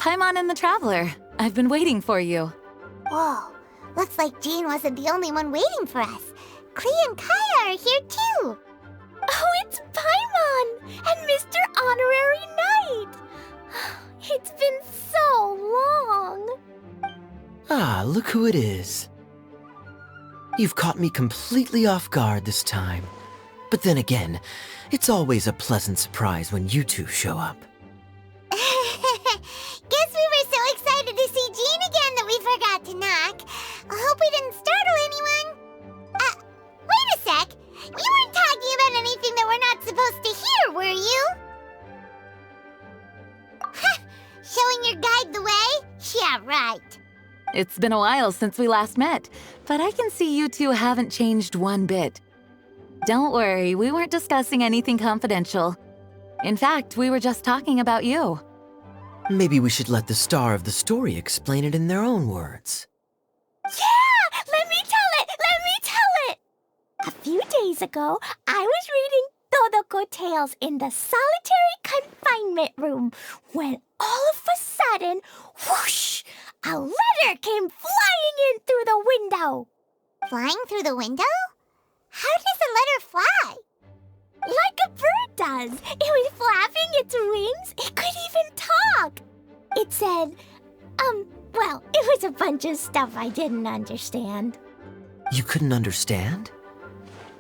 Paimon and the Traveler. I've been waiting for you. Whoa, looks like Jean wasn't the only one waiting for us. Klee and Kaya are here too. Oh, it's Pаймon and Mr. Honorary Knight. It's been so long. Ah, look who it is. You've caught me completely off guard this time. But then again, it's always a pleasant surprise when you two show up. Guess we were so excited to see Jean again that we forgot to knock. I hope we didn't startle anyone. Wait a sec. You weren't talking about anything that we're not supposed to hear, were you? Showing your guide the way? Yeah, right. It's been a while since we last met, but I can see you two haven't changed one bit. Don't worry, we weren't discussing anything confidential. In fact, we were just talking about you. Maybe we should let the star of the story explain it in their own words. Yeah! Let me tell it! Let me tell it! A few days ago, I was reading Todoko Tales in the solitary confinement room when all of a sudden, whoosh! A letter came flying in through the window. Flying through the window? How does a letter fly? Like a bird does. It was flapping its wings. It could even talk. It said, well, it was a bunch of stuff I didn't understand. You couldn't understand?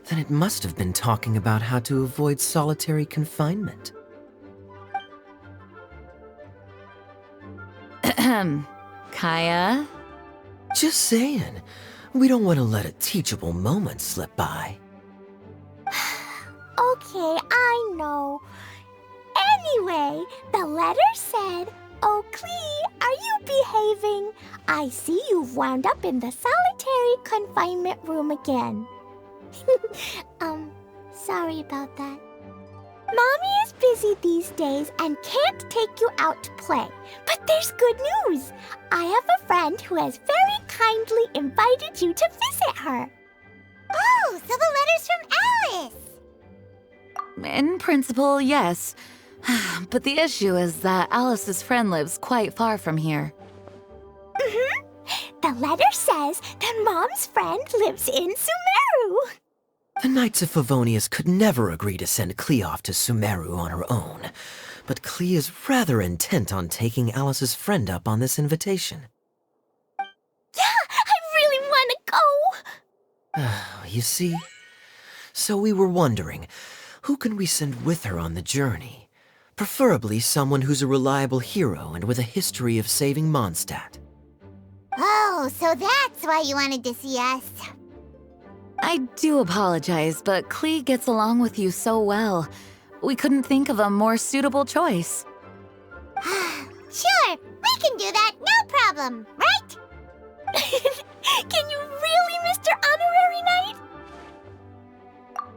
Then it must have been talking about how to avoid solitary confinement. Kaya? Just saying. We don't want to let a teachable moment slip by. Okay, I know. Anyway, the letter said, "Oh, Klee, are you behaving? I see you've wound up in the solitary confinement room again." Sorry about that. Mommy is busy these days and can't take you out to play. But there's good news. I have a friend who has very kindly invited you to visit her. Oh, so the letter's from Alice. In principle, yes. But the issue is that Alice's friend lives quite far from here. The letter says that Mom's friend lives in Sumeru. The Knights of Favonius could never agree to send Klee off to Sumeru on her own, but Klee is rather intent on taking Alice's friend up on this invitation. Yeah, I really want to go. You see? So we were wondering, who can we send with her on the journey? Preferably someone who's a reliable hero and with a history of saving Mondstadt. Oh, so that's why you wanted to see us. I do apologize, but Klee gets along with you so well. We couldn't think of a more suitable choice. Sure, we can do that, no problem, right? Can you really, Mr. Honorary Knight?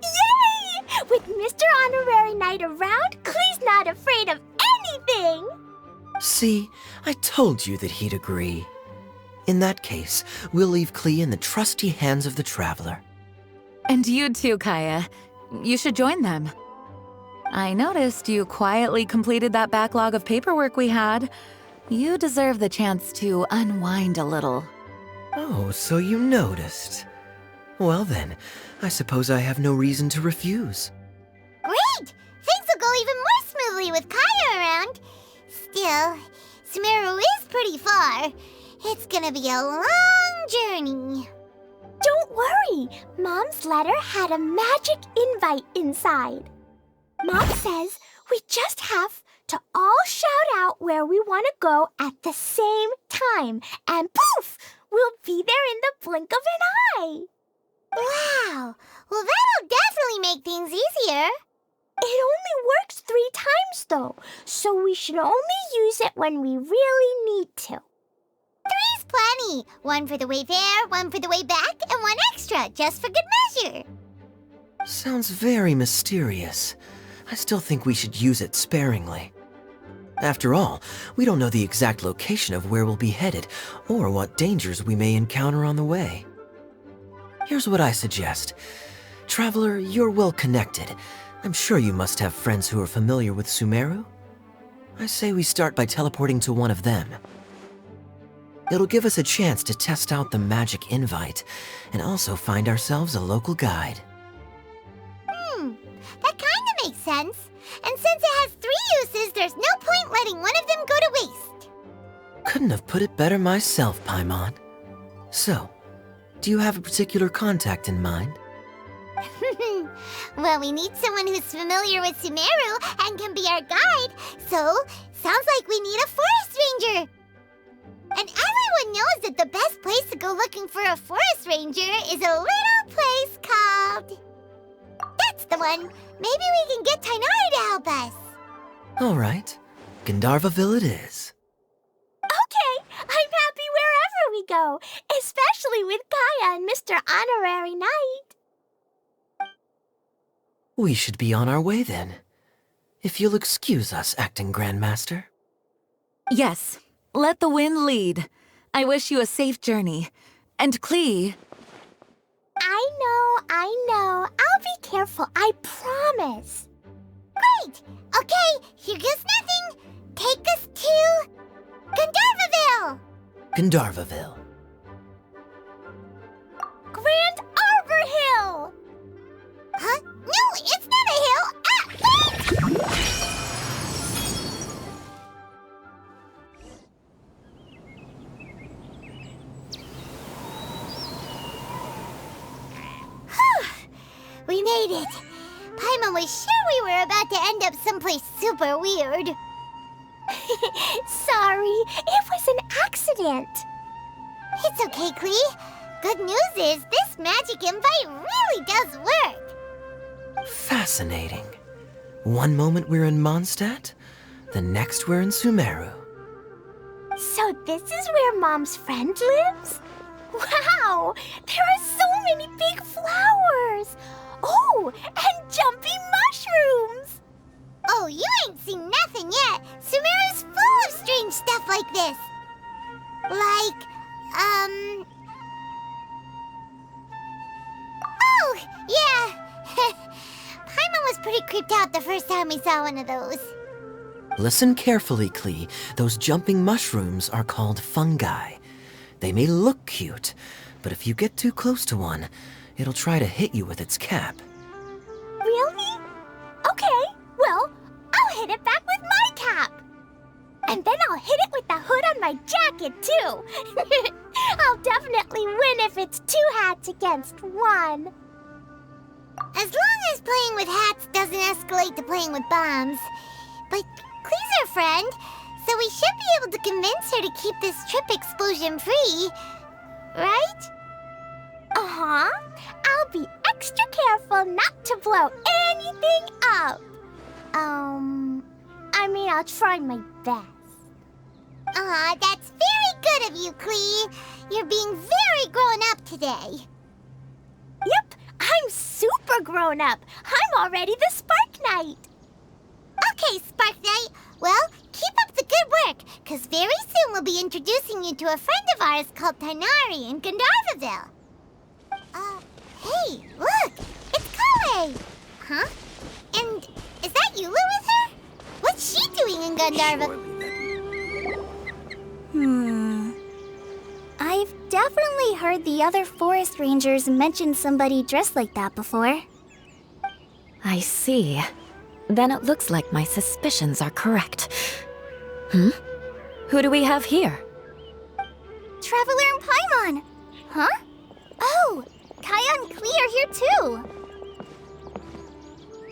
Yay! With Mr. Honorary Knight around, Klee's not afraid of anything! See, I told you that he'd agree. In that case, we'll leave Klee in the trusty hands of the Traveler. And you too, Kaya. You should join them. I noticed you quietly completed that backlog of paperwork we had. You deserve the chance to unwind a little. Oh, so you noticed. Well then, I suppose I have no reason to refuse. Great! Things will go even more smoothly with Kaya around. Still, Sumeru is pretty far. It's gonna be a long journey. Don't worry, Mom's letter had a magic invite inside. Mom says we just have to all shout out where we want to go at the same time, and poof, we'll be there in the blink of an eye. Wow, well that'll definitely make things easier. It only works 3 times though, so we should only use it when we really need to. 3's plenty. 1 for the way there, 1 for the way back, and 1 extra, just for good measure. Sounds very mysterious. I still think we should use it sparingly. After all, we don't know the exact location of where we'll be headed, or what dangers we may encounter on the way. Here's what I suggest. Traveler, you're well connected. I'm sure you must have friends who are familiar with Sumeru. I say we start by teleporting to one of them. It'll give us a chance to test out the magic invite, and also find ourselves a local guide. That kinda makes sense. And since it has 3 uses, there's no point letting one of them go to waste. Couldn't have put it better myself, Paimon. So, do you have a particular contact in mind? Well, we need someone who's familiar with Sumeru and can be our guide, so sounds like we need a forest ranger. And everyone knows that the best place to go looking for a forest ranger is a little place called... That's the one! Maybe we can get Tainari to help us. Alright, Gandharvaville it is. Okay, I'm happy wherever we go, especially with Kaya and Mr. Honorary Knight. We should be on our way then. If you'll excuse us, Acting Grandmaster. Yes, let the wind lead. I wish you a safe journey. And Klee... I know. I'll be careful, I promise. Great! Okay, here goes nothing. Take us to... Gandharvaville! Gandharvaville. Grand Arbor Hill! Huh? No, it's not a hill! Ah, wait! We made it. Paimon was sure we were about to end up someplace super weird. Sorry, it was an accident. It's okay, Klee. Good news is this magic invite really does work. Fascinating. One moment we're in Mondstadt, the next we're in Sumeru. So this is where Mom's friend lives? Wow, there are so many big flowers. Oh, and jumping mushrooms. Oh, you ain't seen nothing yet. Sumeru's full of strange stuff like this. Like, Oh, yeah. Paimon was pretty creeped out the first time we saw one of those. Listen carefully, Klee. Those jumping mushrooms are called fungi. They may look cute, but if you get too close to one, it'll try to hit you with its cap. Really? Okay, well, I'll hit it back with my cap. And then I'll hit it with the hood on my jacket, too. I'll definitely win if it's 2 hats against 1. As long as playing with hats doesn't escalate to playing with bombs. But Klee's our friend, so we should be able to convince her to keep this trip explosion-free. Right? Uh-huh. I'll be extra careful not to blow anything up. I mean, I'll try my best. Aw, that's very good of you, Klee. You're being very grown up today. Yep, I'm super grown up. I'm already the Spark Knight. Okay, Spark Knight. Well, keep up the good work, because very soon we'll be introducing you to a friend of ours called Tainari in Gandharvaville. Hey, look! It's Kale! Huh? And is that Eula with her? What's she doing in Gandharvaville? I've definitely heard the other forest rangers mention somebody dressed like that before. I see. Then it looks like my suspicions are correct. Who do we have here? Traveler and Paimon! Huh? Oh, Kaya and Klee are here too.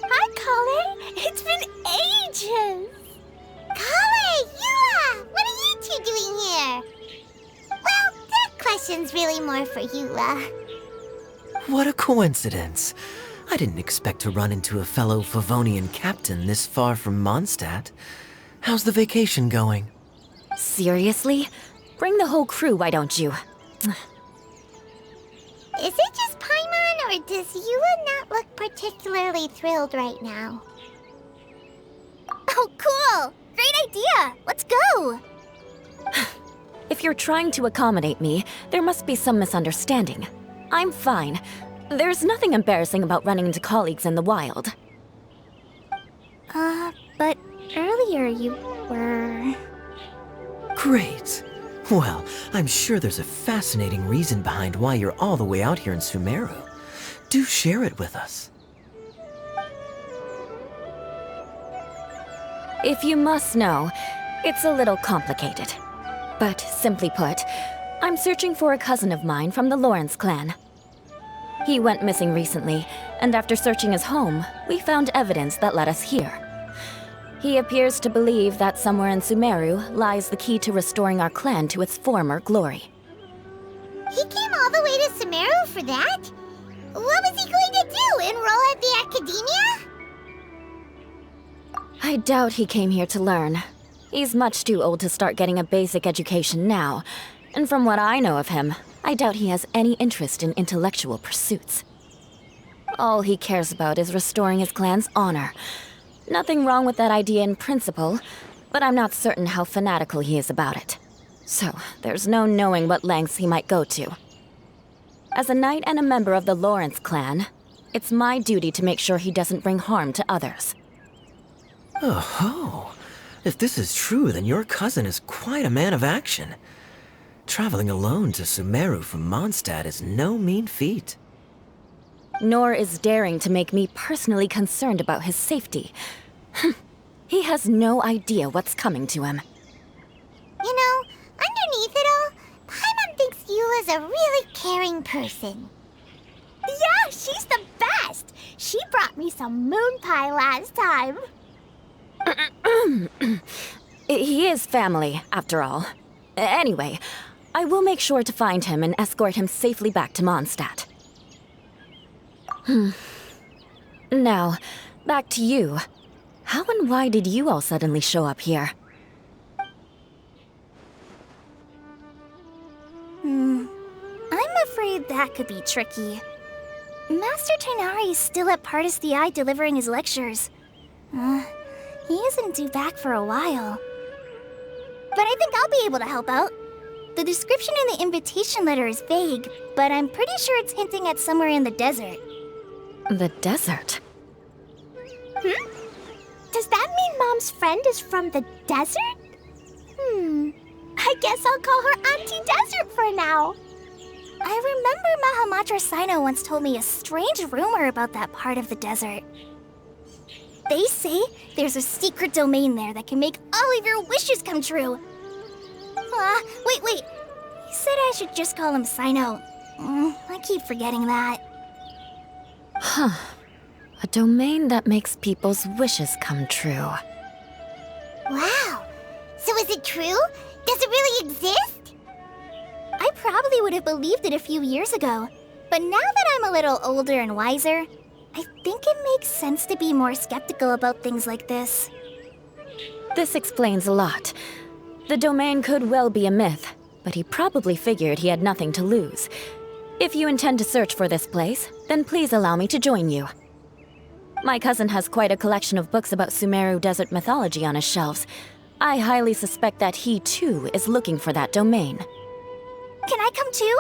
Hi, Kale. It's been ages. Kale! Eula! What are you two doing here? Well, that question's really more for Eula. What a coincidence. I didn't expect to run into a fellow Favonian captain this far from Mondstadt. How's the vacation going? Seriously? Bring the whole crew, why don't you? Is it just Paimon, or does Eula not look particularly thrilled right now? Oh, cool! Great idea! Let's go! If you're trying to accommodate me, there must be some misunderstanding. I'm fine. There's nothing embarrassing about running into colleagues in the wild. But earlier you were... Great. Well, I'm sure there's a fascinating reason behind why you're all the way out here in Sumeru. Do share it with us. If you must know, it's a little complicated. But simply put, I'm searching for a cousin of mine from the Lawrence clan. He went missing recently, and after searching his home, we found evidence that led us here. He appears to believe that somewhere in Sumeru lies the key to restoring our clan to its former glory. He came all the way to Sumeru for that? What was he going to do, enroll at the academia? I doubt he came here to learn. He's much too old to start getting a basic education now, and from what I know of him, I doubt he has any interest in intellectual pursuits. All he cares about is restoring his clan's honor. Nothing wrong with that idea in principle, but I'm not certain how fanatical he is about it. So, there's no knowing what lengths he might go to. As a knight and a member of the Lawrence clan, it's my duty to make sure he doesn't bring harm to others. Oh-ho! If this is true, then your cousin is quite a man of action. Traveling alone to Sumeru from Mondstadt is no mean feat. Nor is daring to make me personally concerned about his safety. He has no idea what's coming to him. You know, underneath it all, Paimon thinks Eula's a really caring person. Yeah, she's the best! She brought me some moon pie last time. He is family, after all. Anyway, I will make sure to find him and escort him safely back to Mondstadt. Now, back to you. How and why did you all suddenly show up here? I'm afraid that could be tricky. Master Tighnari is still at Partis the Eye delivering his lectures. He isn't due back for a while. But I think I'll be able to help out. The description in the invitation letter is vague, but I'm pretty sure it's hinting at somewhere in the desert. The desert? Does that mean Mom's friend is from the desert? I guess I'll call her Auntie Desert for now. I remember Mahamatra Sino once told me a strange rumor about that part of the desert. They say there's a secret domain there that can make all of your wishes come true. Wait. He said I should just call him Sino. I keep forgetting that. A domain that makes people's wishes come true. Wow. So is it true? Does it really exist? I probably would have believed it a few years ago. But now that I'm a little older and wiser, I think it makes sense to be more skeptical about things like this. This explains a lot. The domain could well be a myth, but he probably figured he had nothing to lose. If you intend to search for this place, then please allow me to join you. My cousin has quite a collection of books about Sumeru desert mythology on his shelves. I highly suspect that he, too, is looking for that domain. Can I come too?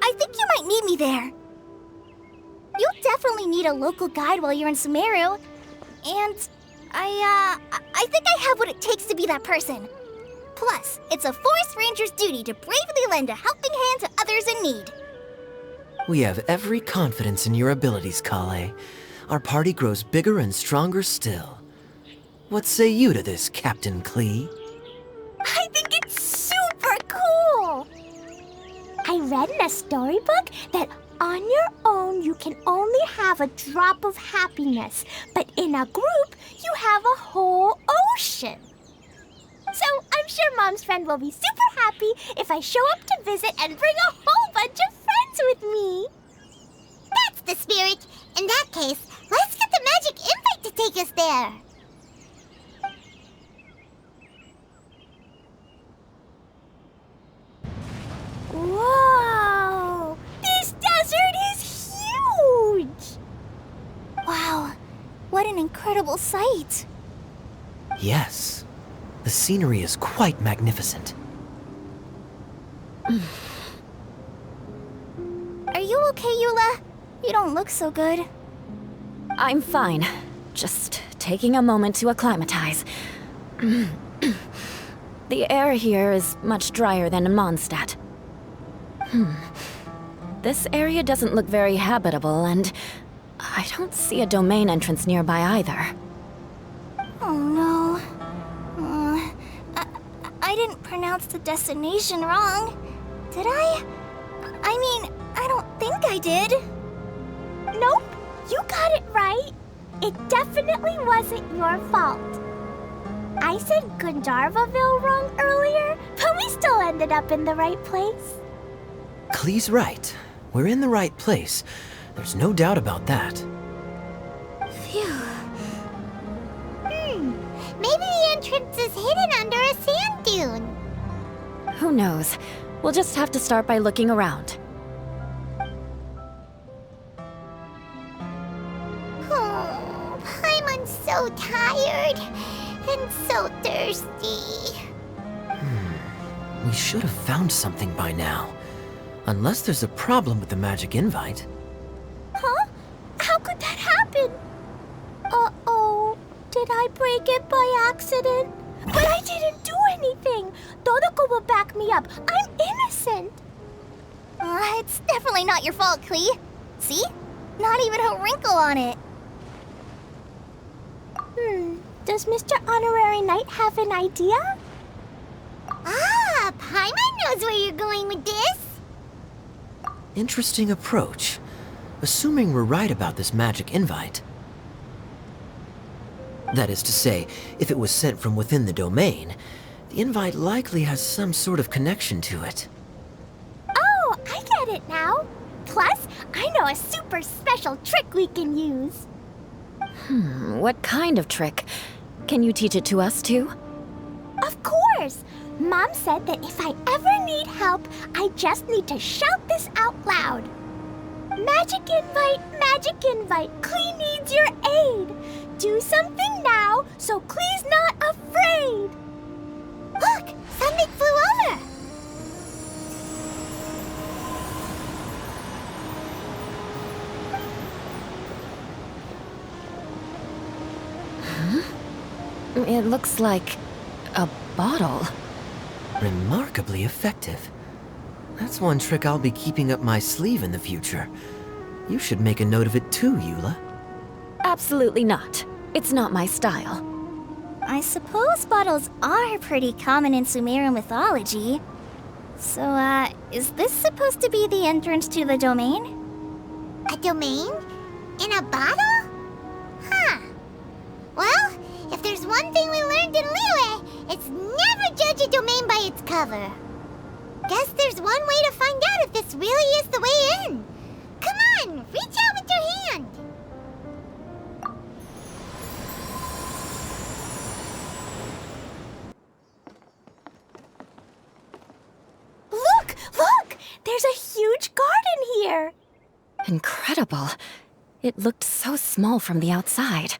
I think you might need me there. You'll definitely need a local guide while you're in Sumeru. And I think I have what it takes to be that person. Plus, it's a forest ranger's duty to bravely lend a helping hand to others in need. We have every confidence in your abilities, Kale. Our party grows bigger and stronger still. What say you to this, Captain Klee? I think it's super cool! I read in a storybook that on your own you can only have a drop of happiness, but in a group you have a whole ocean. So I'm sure Mom's friend will be super happy if I show up to visit and bring a whole bunch of friends with me. That's the spirit. In that case, let's get the magic invite to take us there. Whoa! This desert is huge! Wow, what an incredible sight. Yes. The scenery is quite magnificent. Are you okay, Eula? You don't look so good. I'm fine. Just taking a moment to acclimatize. The air here is much drier than in Mondstadt. This area doesn't look very habitable, and I don't see a domain entrance nearby either. Oh no. I didn't pronounce the destination wrong. Did I? I mean, I don't think I did. Nope, you got it right. It definitely wasn't your fault. I said Gandharvaville wrong earlier, but we still ended up in the right place. Klee's right. We're in the right place. There's no doubt about that. Phew. Maybe the entrance is hidden under a sand dune. Who knows? We'll just have to start by looking around. Oh, Paimon's so tired and so thirsty. We should have found something by now. Unless there's a problem with the magic invite. Huh? How could that happen? Uh-oh. Did I break it by accident? But I didn't do anything. Todoko will back me up. I'm innocent. It's definitely not your fault, Klee. See? Not even a wrinkle on it. Does Mr. Honorary Knight have an idea? Ah, Paimon knows where you're going with this. Interesting approach. Assuming we're right about this magic invite. That is to say, if it was sent from within the domain, the invite likely has some sort of connection to it. Oh, I get it now. Plus, I know a super special trick we can use. What kind of trick? Can you teach it to us too? Of course! Mom said that if I ever need help, I just need to shout this out loud. Magic invite, Klee needs your aid. Do something now so Klee's not afraid. Look, something flew over. It looks like a bottle. Remarkably effective. That's one trick I'll be keeping up my sleeve in the future. You should make a note of it too, Eula. Absolutely not. It's not my style. I suppose bottles are pretty common in Sumerian mythology. So, is this supposed to be the entrance to the domain? A domain? In a bottle? Huh. Well, if there's one thing we learned in Liyue, it's never judge a domain by its cover. Guess there's one way to find out if this really is the way in. Come on, reach out with your hand. Look! There's a huge garden here. Incredible. It looked so small from the outside.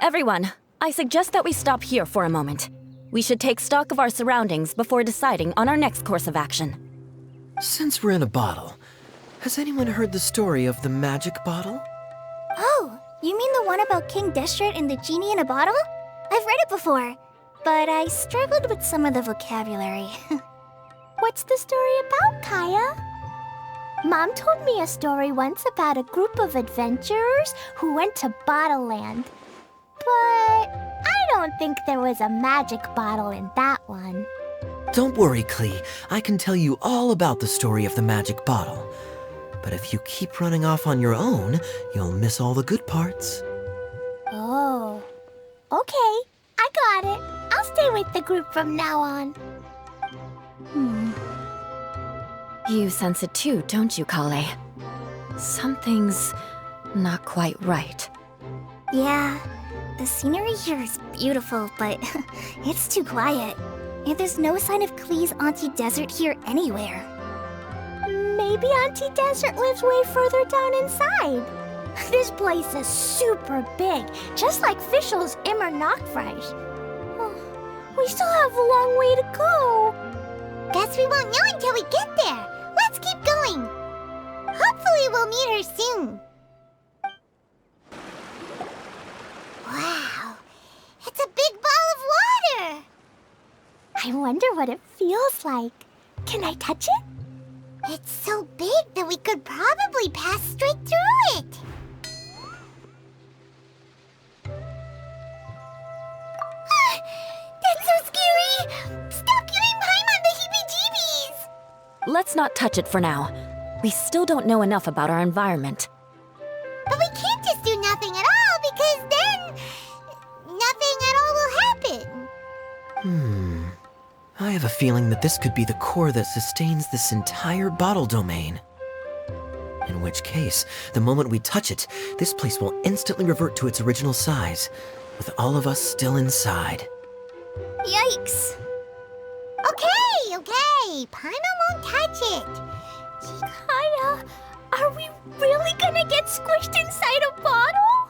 Everyone, I suggest that we stop here for a moment. We should take stock of our surroundings before deciding on our next course of action. Since we're in a bottle, has anyone heard the story of the magic bottle? Oh, you mean the one about King Deshret and the genie in a bottle? I've read it before, but I struggled with some of the vocabulary. What's the story about, Kaya? Mom told me a story once about a group of adventurers who went to Bottle Land. But I don't think there was a magic bottle in that one. Don't worry, Klee. I can tell you all about the story of the magic bottle. But if you keep running off on your own, you'll miss all the good parts. Oh. Okay, I got it. I'll stay with the group from now on. You sense it too, don't you, Kale? Something's not quite right. Yeah, the scenery here is beautiful, but it's too quiet. And there's no sign of Klee's Auntie Desert here anywhere. Maybe Auntie Desert lives way further down inside. This place is super big, just like Fischl's Immer Nachtreich. We still have a long way to go. Guess we won't know until we get there. Let's keep going. Hopefully we'll meet her soon. Wow, it's a big ball of wonder what it feels like. Can I touch it? It's so big that we could probably pass straight through it. That's so scary! Stop giving Paimon the heebie-jeebies! Let's not touch it for now. We still don't know enough about our environment. But we can't just do nothing at all, because then nothing at all will happen. I have a feeling that this could be the core that sustains this entire bottle domain. In which case, the moment we touch it, this place will instantly revert to its original size, with all of us still inside. Yikes! Okay. Paimon won't touch it. Kaya, are we really gonna get squished inside a bottle?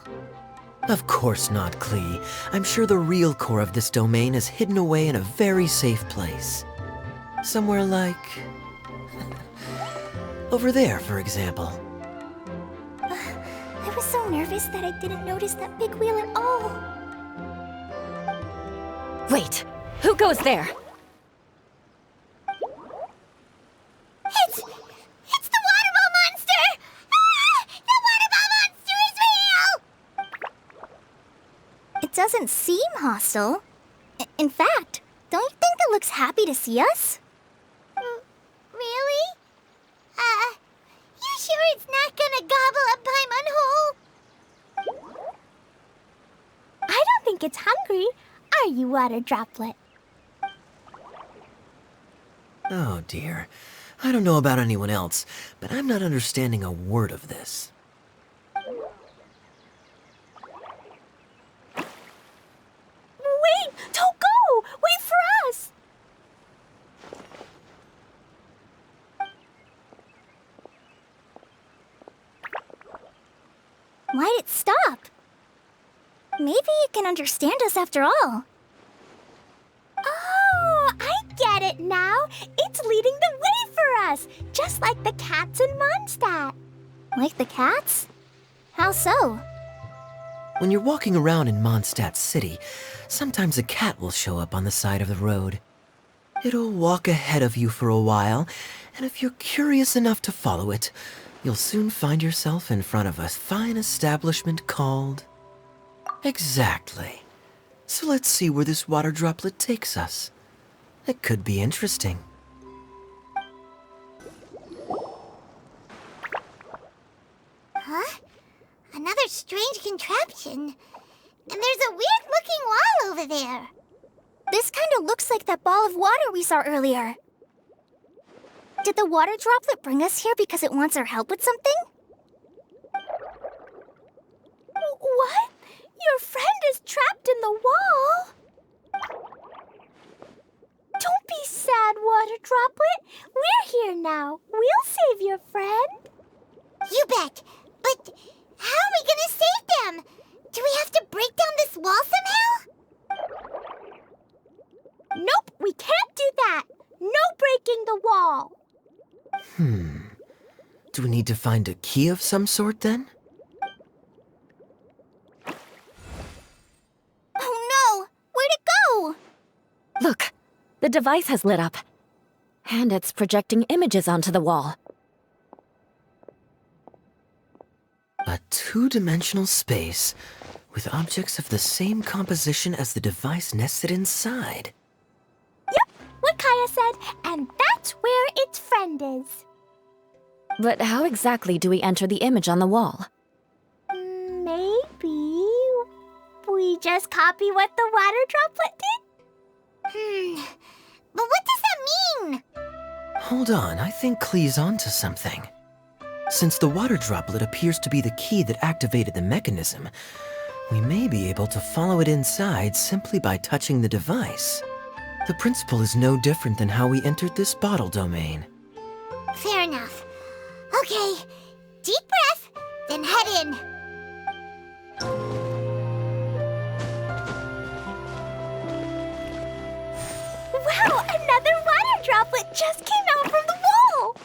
Of course not, Klee. I'm sure the real core of this domain is hidden away in a very safe place. Somewhere like... over there, for example. I was so nervous that I didn't notice that big wheel at all. Wait, who goes there? It's the water ball monster! Ah! The water ball monster is real! It doesn't seem hostile. In fact, don't you think it looks happy to see us? Really? You sure it's not gonna gobble up Paimon whole? I don't think it's hungry. Are you, water droplet? Oh dear. I don't know about anyone else, but I'm not understanding a word of this. Wait! Don't go! Wait for us! Why'd it stop? Maybe it can understand us after all. Oh, I get it now. It's leading the way for us, just like the cats in Mondstadt. Like the cats? How so? When you're walking around in Mondstadt City, sometimes a cat will show up on the side of the road. It'll walk ahead of you for a while, and if you're curious enough to follow it, you'll soon find yourself in front of a fine establishment called... Exactly. So let's see where this water droplet takes us. It could be interesting. Huh? Another strange contraption. And there's a weird-looking wall over there. This kind of looks like that ball of water we saw earlier. Did the water droplet bring us here because it wants our help with something? What? Your friend is trapped in the wall? Don't be sad, water droplet. We're here now. We'll save your friend. You bet. But how are we gonna save them? Do we have to break down this wall somehow? Nope, we can't do that. No breaking the wall. Do we need to find a key of some sort then? Oh no! Where'd it go? Look, the device has lit up. And it's projecting images onto the wall. A two-dimensional space with objects of the same composition as the device nested inside. Yep, what Kaya said, and that's where its friend is. But how exactly do we enter the image on the wall? Maybe we just copy what the water droplet did? But what does that mean? Hold on, I think Klee's onto something. Since the water droplet appears to be the key that activated the mechanism, we may be able to follow it inside simply by touching the device. The principle is no different than how we entered this bottle domain. Fair enough. Okay, deep breath, then head in. Wow, another water droplet just came out from the wall!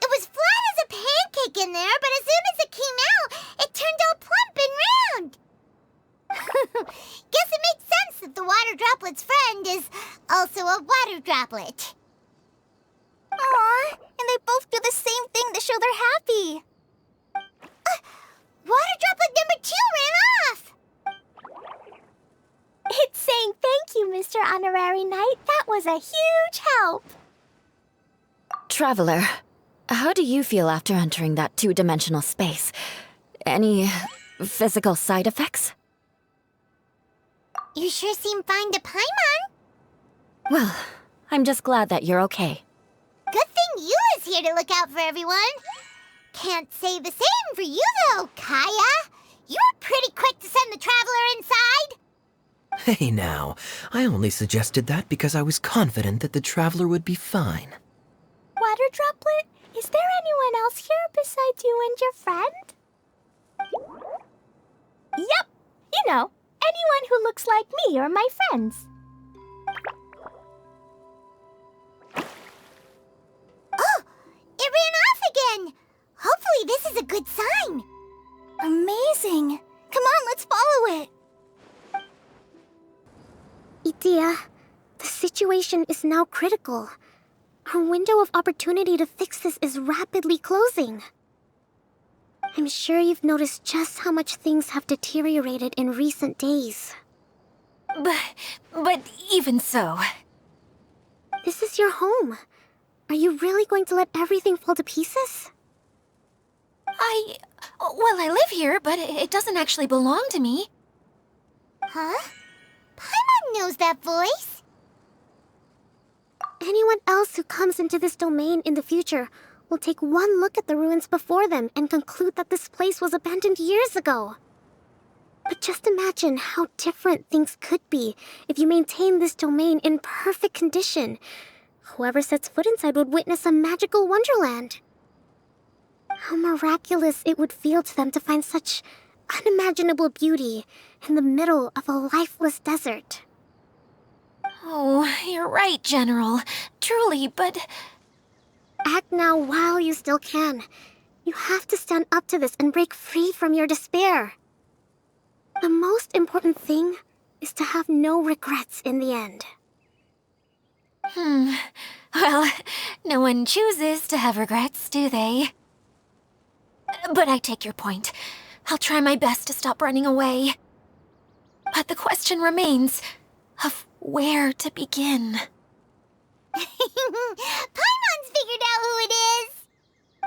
It was flat as a pancake in there, but as soon as Droplet. Aw, and they both do the same thing to show they're happy. Water Droplet number 2 ran off! It's saying thank you, Mr. Honorary Knight. That was a huge help. Traveler, how do you feel after entering that two-dimensional space? Any physical side effects? You sure seem fine to Paimon. Well, I'm just glad that you're okay. Good thing Eula's here to look out for everyone. Can't say the same for you, though, Kaya. You were pretty quick to send the Traveler inside. Hey now, I only suggested that because I was confident that the Traveler would be fine. Water Droplet, is there anyone else here besides you and your friend? Yep, you know, anyone who looks like me or my friends. Oh, it ran off again. Hopefully this is a good sign. Amazing. Come on, let's follow it. Itia, the situation is now critical. Our window of opportunity to fix this is rapidly closing. I'm sure you've noticed just how much things have deteriorated in recent days. But even so... This is your home. Are you really going to let everything fall to pieces? Well, I live here, but it doesn't actually belong to me. Huh? Paimon knows that voice. Anyone else who comes into this domain in the future will take one look at the ruins before them and conclude that this place was abandoned years ago. But just imagine how different things could be if you maintain this domain in perfect condition. Whoever sets foot inside would witness a magical wonderland. How miraculous it would feel to them to find such unimaginable beauty in the middle of a lifeless desert. Oh, you're right, General. Truly, but... Act now while you still can. You have to stand up to this and break free from your despair. The most important thing is to have no regrets in the end. Well, no one chooses to have regrets, do they? But I take your point. I'll try my best to stop running away. But the question remains of where to begin. Paimon's figured out who it is.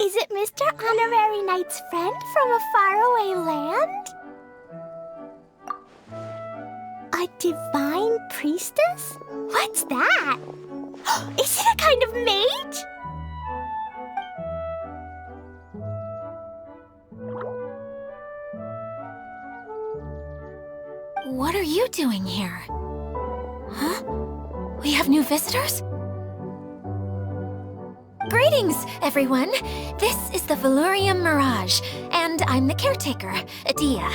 Is it Mr. Honorary Knight's friend from a faraway land? A divine priestess? What's that? Is it a kind of mage? What are you doing here? Huh? We have new visitors? Greetings, everyone. This is the Valurium Mirage, and I'm the caretaker, Adia.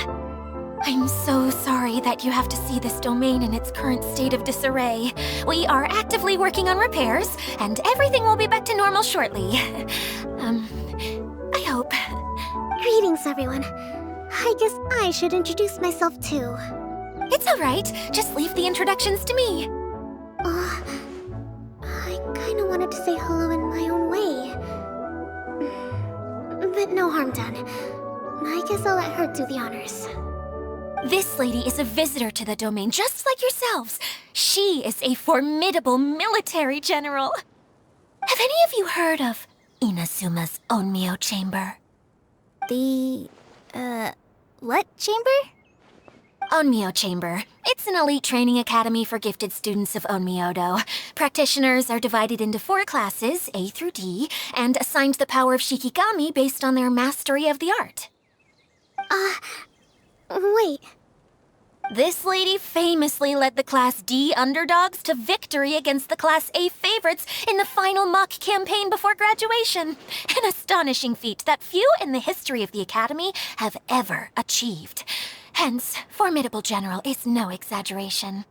I'm so sorry that you have to see this domain in its current state of disarray. We are actively working on repairs, and everything will be back to normal shortly. I hope. Greetings, everyone. I guess I should introduce myself too. It's all right. Just leave the introductions to me. I kinda wanted to say hello in my own way. But no harm done. I guess I'll let her do the honors. This lady is a visitor to the domain, just like yourselves. She is a formidable military general. Have any of you heard of Inazuma's Onmyo Chamber? The, what chamber? Onmyo Chamber. It's an elite training academy for gifted students of Onmyodo. Practitioners are divided into 4 classes, A through D, and assigned the power of Shikigami based on their mastery of the art. Wait. This lady famously led the Class D underdogs to victory against the Class A favorites in the final mock campaign before graduation. An astonishing feat that few in the history of the Academy have ever achieved. Hence, formidable general is no exaggeration.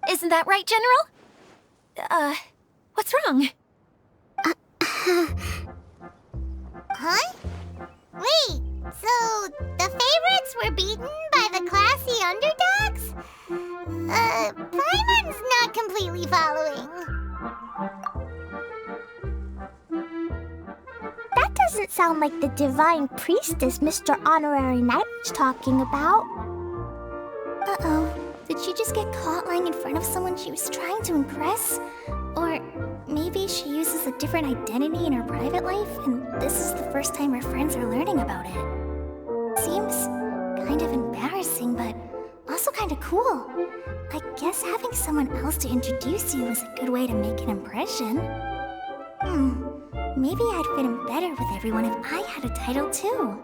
Isn't that right, General? What's wrong? Huh? Wait, so the favorites were beaten by the classy underdogs? Paimon's not completely following. doesn't sound like the divine priestess Mr. Honorary Knight was talking about. Uh-oh. Did she just get caught lying in front of someone she was trying to impress? Or maybe she uses a different identity in her private life, and this is the first time her friends are learning about it. Seems kind of embarrassing, but also kind of cool. I guess having someone else to introduce you is a good way to make an impression. Maybe I'd fit in better with everyone if I had a title too.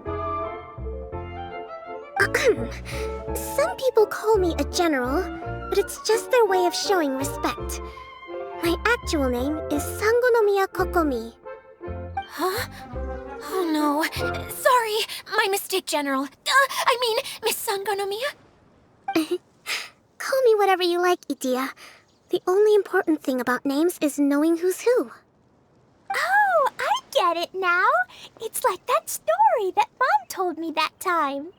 Some people call me a general, but it's just their way of showing respect. My actual name is Sangonomiya Kokomi. Huh? Oh no. Sorry, my mistake, General. I mean, Miss Sangonomiya? Call me whatever you like, Idia. The only important thing about names is knowing who's who. Oh, I get it now. It's like that story that Mom told me that time.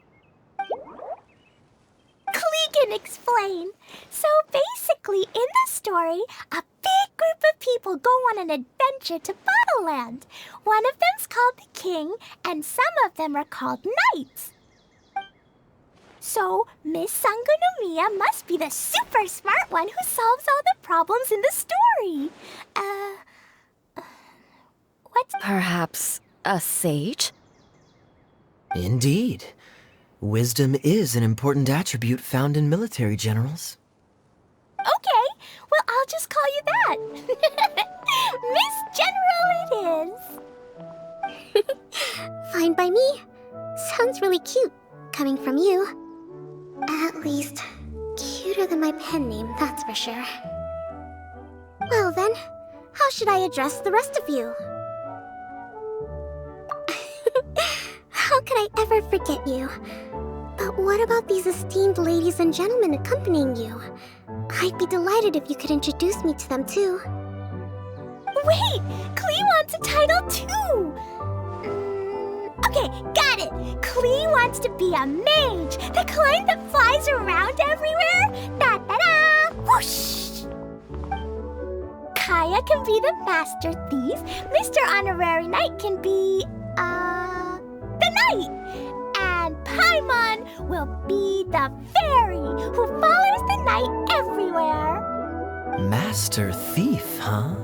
Klee can explain. So basically, in the story, a big group of people go on an adventure to Bottleland. One of them's called the King, and some of them are called Knights. So, Miss Sangonomiya must be the super smart one who solves all the problems in the story. What's... Perhaps a sage? Indeed. Wisdom is an important attribute found in military generals. Okay, well, I'll just call you that. Miss General it is. Fine by me. Sounds really cute, coming from you. At least, cuter than my pen name, that's for sure. Well then, how should I address the rest of you? How could I ever forget you? But what about these esteemed ladies and gentlemen accompanying you? I'd be delighted if you could introduce me to them too. Wait, Klee wants a title too! Okay, got it! Klee wants to be a mage, the kind that flies around everywhere! Da-da-da! Whoosh! Kaya can be the master thief, Mr. Honorary Knight can be, the knight! And Pаймon will be the fairy who follows the knight everywhere! Master thief, huh?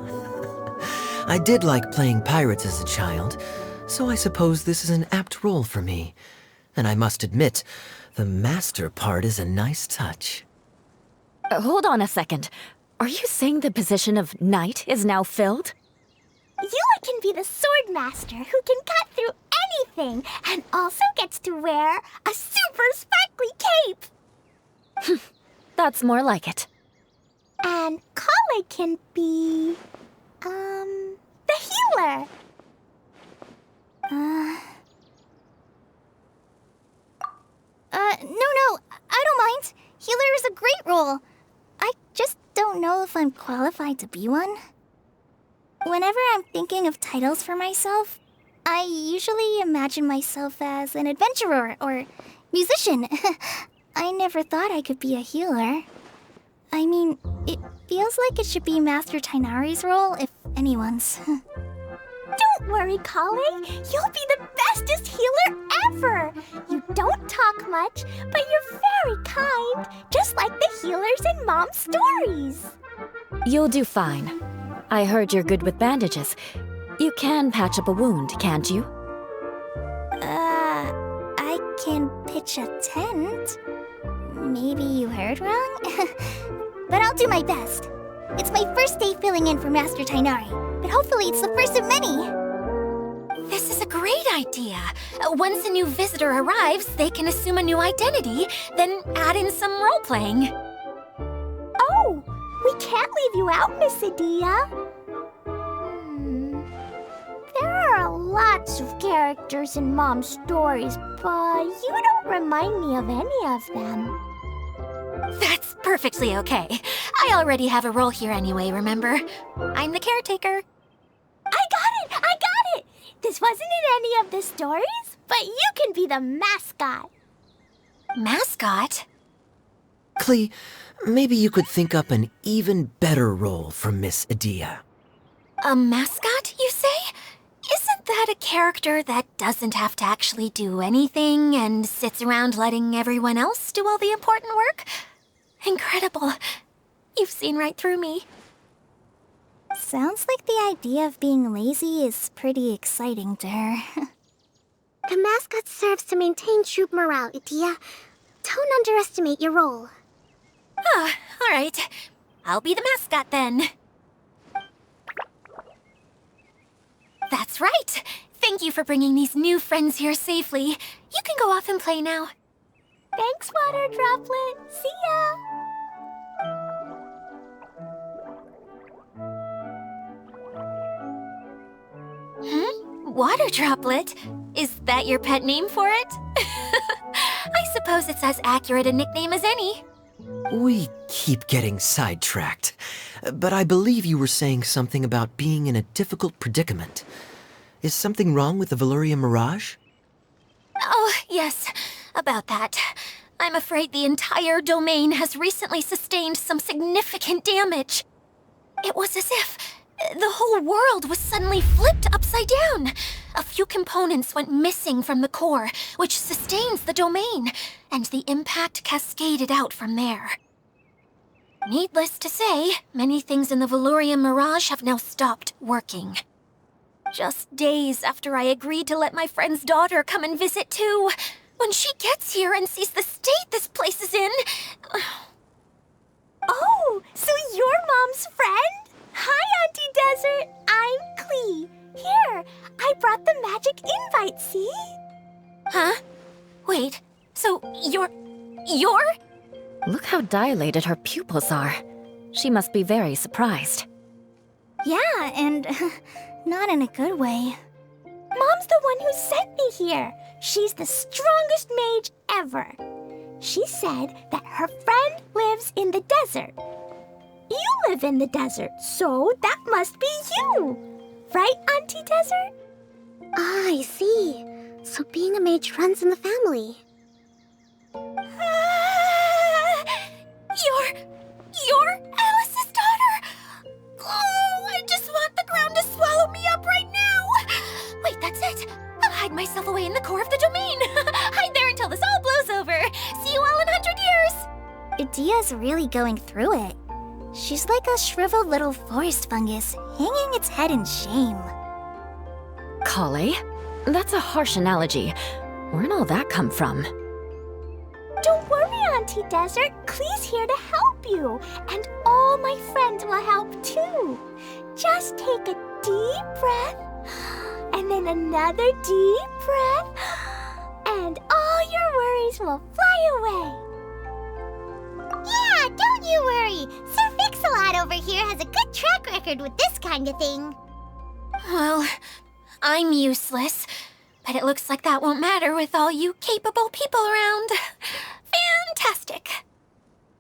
I did like playing pirates as a child, so I suppose this is an apt role for me. And I must admit, the master part is a nice touch. Hold on a second. Are you saying the position of knight is now filled? Yula can be the sword master who can cut through anything and also gets to wear a super sparkly cape. That's more like it. And Kale can be, the healer. No, I don't mind. Healer is a great role. I just don't know if I'm qualified to be one. Whenever I'm thinking of titles for myself, I usually imagine myself as an adventurer or musician. I never thought I could be a healer. I mean, it feels like it should be Master Tainari's role, if anyone's. Don't worry, Kale. You'll be the bestest healer ever. You don't talk much, but you're very kind, just like the healers in Mom's stories. You'll do fine. I heard you're good with bandages. You can patch up a wound, can't you? I can pitch a tent. Maybe you heard wrong? But I'll do my best. It's my first day filling in for Master Tainari, but hopefully it's the first of many. This is a great idea. Once a new visitor arrives, they can assume a new identity, then add in some role-playing. Oh, we can't leave you out, Miss Adia. There are lots of characters in Mom's stories, but you don't remind me of any of them. That's perfectly okay. I already have a role here anyway, remember? I'm the caretaker. I got it! This wasn't in any of the stories, but you can be the mascot. Mascot? Klee, maybe you could think up an even better role for Miss Adia. A mascot, you say? Isn't that a character that doesn't have to actually do anything and sits around letting everyone else do all the important work? Incredible. You've seen right through me. Sounds like the idea of being lazy is pretty exciting to her. The mascot serves to maintain troop morale, Idia. Don't underestimate your role. Ah, all right. I'll be the mascot then. That's right. Thank you for bringing these new friends here safely. You can go off and play now. Thanks, Water Droplet. See ya! Water Droplet? Is that your pet name for it? I suppose it's as accurate a nickname as any. We keep getting sidetracked, but I believe you were saying something about being in a difficult predicament. Is something wrong with the Veluria Mirage? Oh, yes, about that. I'm afraid the entire domain has recently sustained some significant damage. It was as if the whole world was suddenly flipped upside down. A few components went missing from the core, which sustains the domain, and the impact cascaded out from there. Needless to say, many things in the Veluria Mirage have now stopped working. Just days after I agreed to let my friend's daughter come and visit too, when she gets here and sees the state this place is in... Oh, so you're Mom's friend? Hi, Auntie Desert. I'm Klee. Here, I brought the magic invite, see? Huh? Wait, so you're... Look how dilated her pupils are. She must be very surprised. Yeah, and not in a good way. Mom's the one who sent me here. She's the strongest mage ever. She said that her friend lives in the desert. You live in the desert, so that must be you. Right, Auntie Desert? Ah, I see. So being a mage runs in the family. You're Alice's daughter? Oh, I just want the ground to swallow me up right now. Wait, that's it. I'll hide myself away in the core of the domain. Hide there until this all blows over. See you all in 100 years. Idia's really going through it. She's like a shriveled little forest fungus, hanging its head in shame. Kale? That's a harsh analogy. Where'd all that come from? Don't worry, Auntie Desert. Klee's here to help you. And all my friends will help too. Just take a deep breath, and then another deep breath, and all your worries will fly away. Yeah, don't you worry. Sir Fix-a-Lot over here has a good track record with this kind of thing. Well, I'm useless, but it looks like that won't matter with all you capable people around. Fantastic.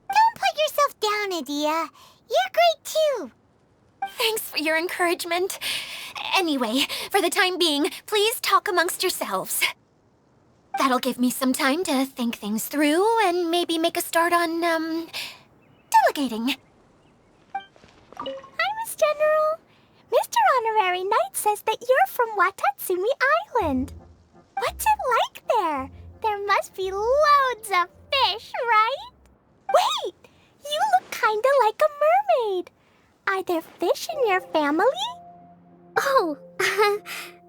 Don't put yourself down, Idia. You're great too. Thanks for your encouragement. Anyway, for the time being, please talk amongst yourselves. That'll give me some time to think things through and maybe make a start on, delegating. Hi, Miss General. Mr. Honorary Knight says that you're from Watatsumi Island. What's it like there? There must be loads of fish, right? Wait! You look kinda like a mermaid. Are there fish in your family? Oh,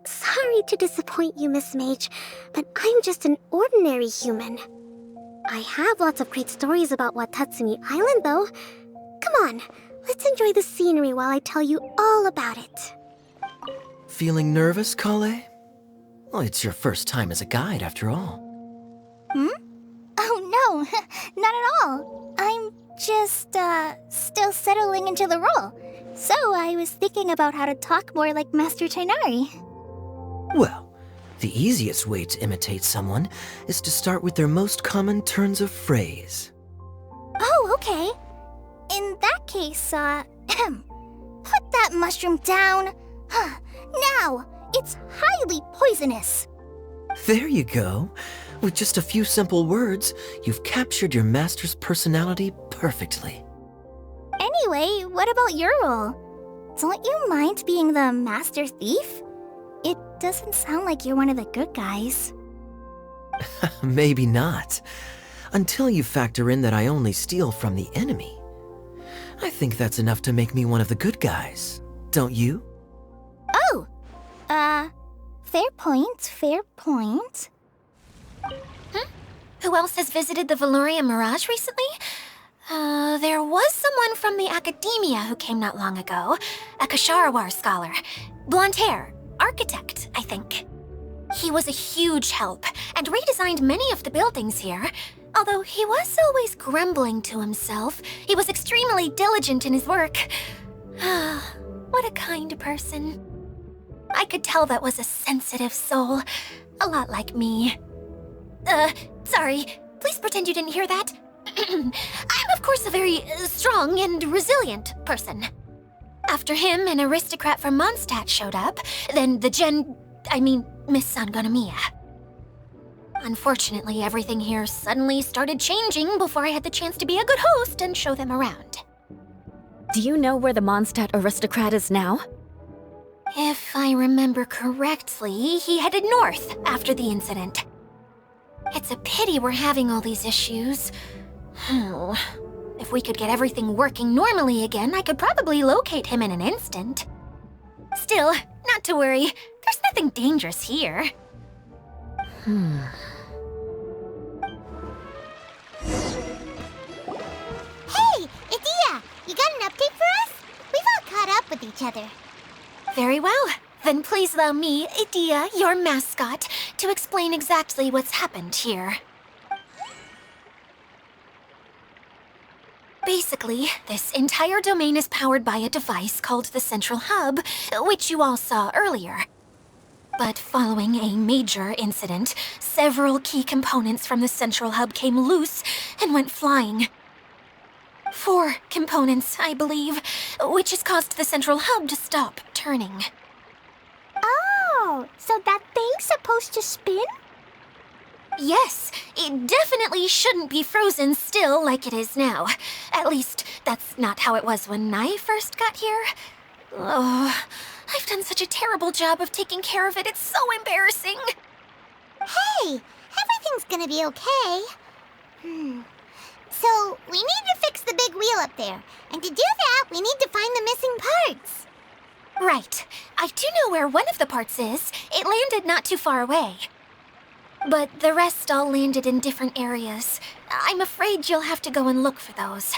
sorry to disappoint you, Miss Mage, but I'm just an ordinary human. I have lots of great stories about Watatsumi Island, though. Come on, let's enjoy the scenery while I tell you all about it. Feeling nervous, Kale? Well, it's your first time as a guide, after all. Oh, no, not at all. I'm just, still settling into the role. So I was thinking about how to talk more like Master Tainari. Well, the easiest way to imitate someone is to start with their most common turns of phrase. Oh, okay. In that case, put that mushroom down. Now, it's highly poisonous. There you go. With just a few simple words, you've captured your master's personality perfectly. Anyway, what about your role? Don't you mind being the master thief? It doesn't sound like you're one of the good guys. Maybe not. Until you factor in that I only steal from the enemy. I think that's enough to make me one of the good guys. Don't you? Oh! Fair point, fair point. Who else has visited the Valoria Mirage recently? There was someone from the academia who came not long ago. A Kasharawar scholar. Blonde hair. Architect, I think. He was a huge help, and redesigned many of the buildings here. Although he was always grumbling to himself, he was extremely diligent in his work. What a kind person. I could tell that was a sensitive soul. A lot like me. Sorry. Please pretend you didn't hear that. I'm, of course, a very strong and resilient person. After him, an aristocrat from Mondstadt showed up, then Miss Sangonomiya. Unfortunately, everything here suddenly started changing before I had the chance to be a good host and show them around. Do you know where the Mondstadt aristocrat is now? If I remember correctly, he headed north after the incident. It's a pity we're having all these issues. If we could get everything working normally again, I could probably locate him in an instant. Still, not to worry. There's nothing dangerous here. Hey, Idia! You got an update for us? We've all caught up with each other. Very well. Then please allow me, Idia, your mascot, to explain exactly what's happened here. Basically, this entire domain is powered by a device called the Central Hub, which you all saw earlier. But following a major incident, several key components from the Central Hub came loose and went flying. 4 components, I believe, which has caused the Central Hub to stop turning. Oh, so that thing's supposed to spin? Yes, it definitely shouldn't be frozen still like it is now. At least, that's not how it was when I first got here. Oh, I've done such a terrible job of taking care of it, it's so embarrassing. Hey, everything's gonna be okay. So, we need to fix the big wheel up there. And to do that, we need to find the missing parts. Right. I do know where one of the parts is. It landed not too far away. But the rest all landed in different areas. I'm afraid you'll have to go and look for those.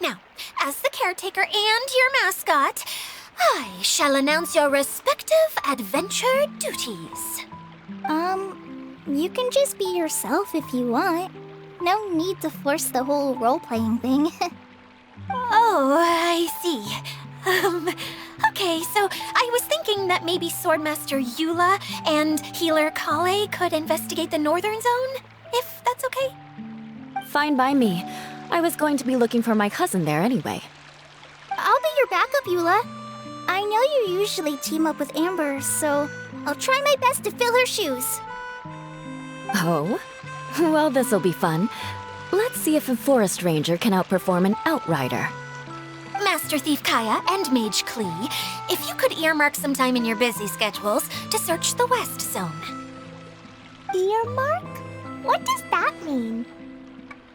Now, as the caretaker and your mascot, I shall announce your respective adventure duties. You can just be yourself if you want. No need to force the whole role-playing thing. Oh, I see. Okay, so I was thinking that maybe Swordmaster Eula and Healer Kale could investigate the northern zone, if that's okay? Fine by me. I was going to be looking for my cousin there anyway. I'll be your backup, Eula. I know you usually team up with Amber, so I'll try my best to fill her shoes. Oh? Well, this'll be fun. Let's see if a forest ranger can outperform an outrider. Master Thief Kaya and Mage Klee, if you could earmark some time in your busy schedules to search the West Zone. Earmark? What does that mean?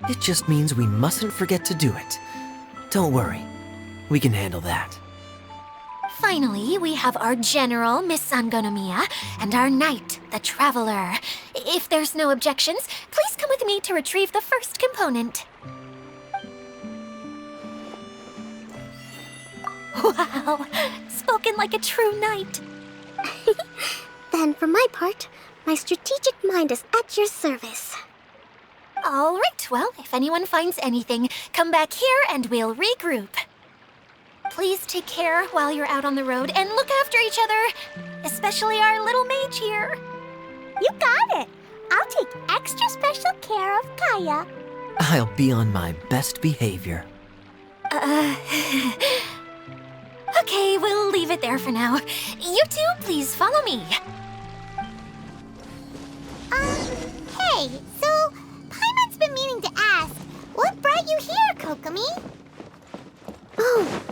It just means we mustn't forget to do it. Don't worry. We can handle that. Finally, we have our General, Miss Sangonomiya, and our Knight, the Traveler. If there's no objections, please come with me to retrieve the first component. Wow, spoken like a true knight. Then, for my part, my strategic mind is at your service. All right, well, if anyone finds anything, come back here and we'll regroup. Please take care while you're out on the road and look after each other, especially our little mage here. You got it. I'll take extra special care of Kaya. I'll be on my best behavior. Okay, we'll leave it there for now. You two, please follow me. Hey, so Paimon's been meaning to ask, what brought you here, Kokomi? Oh,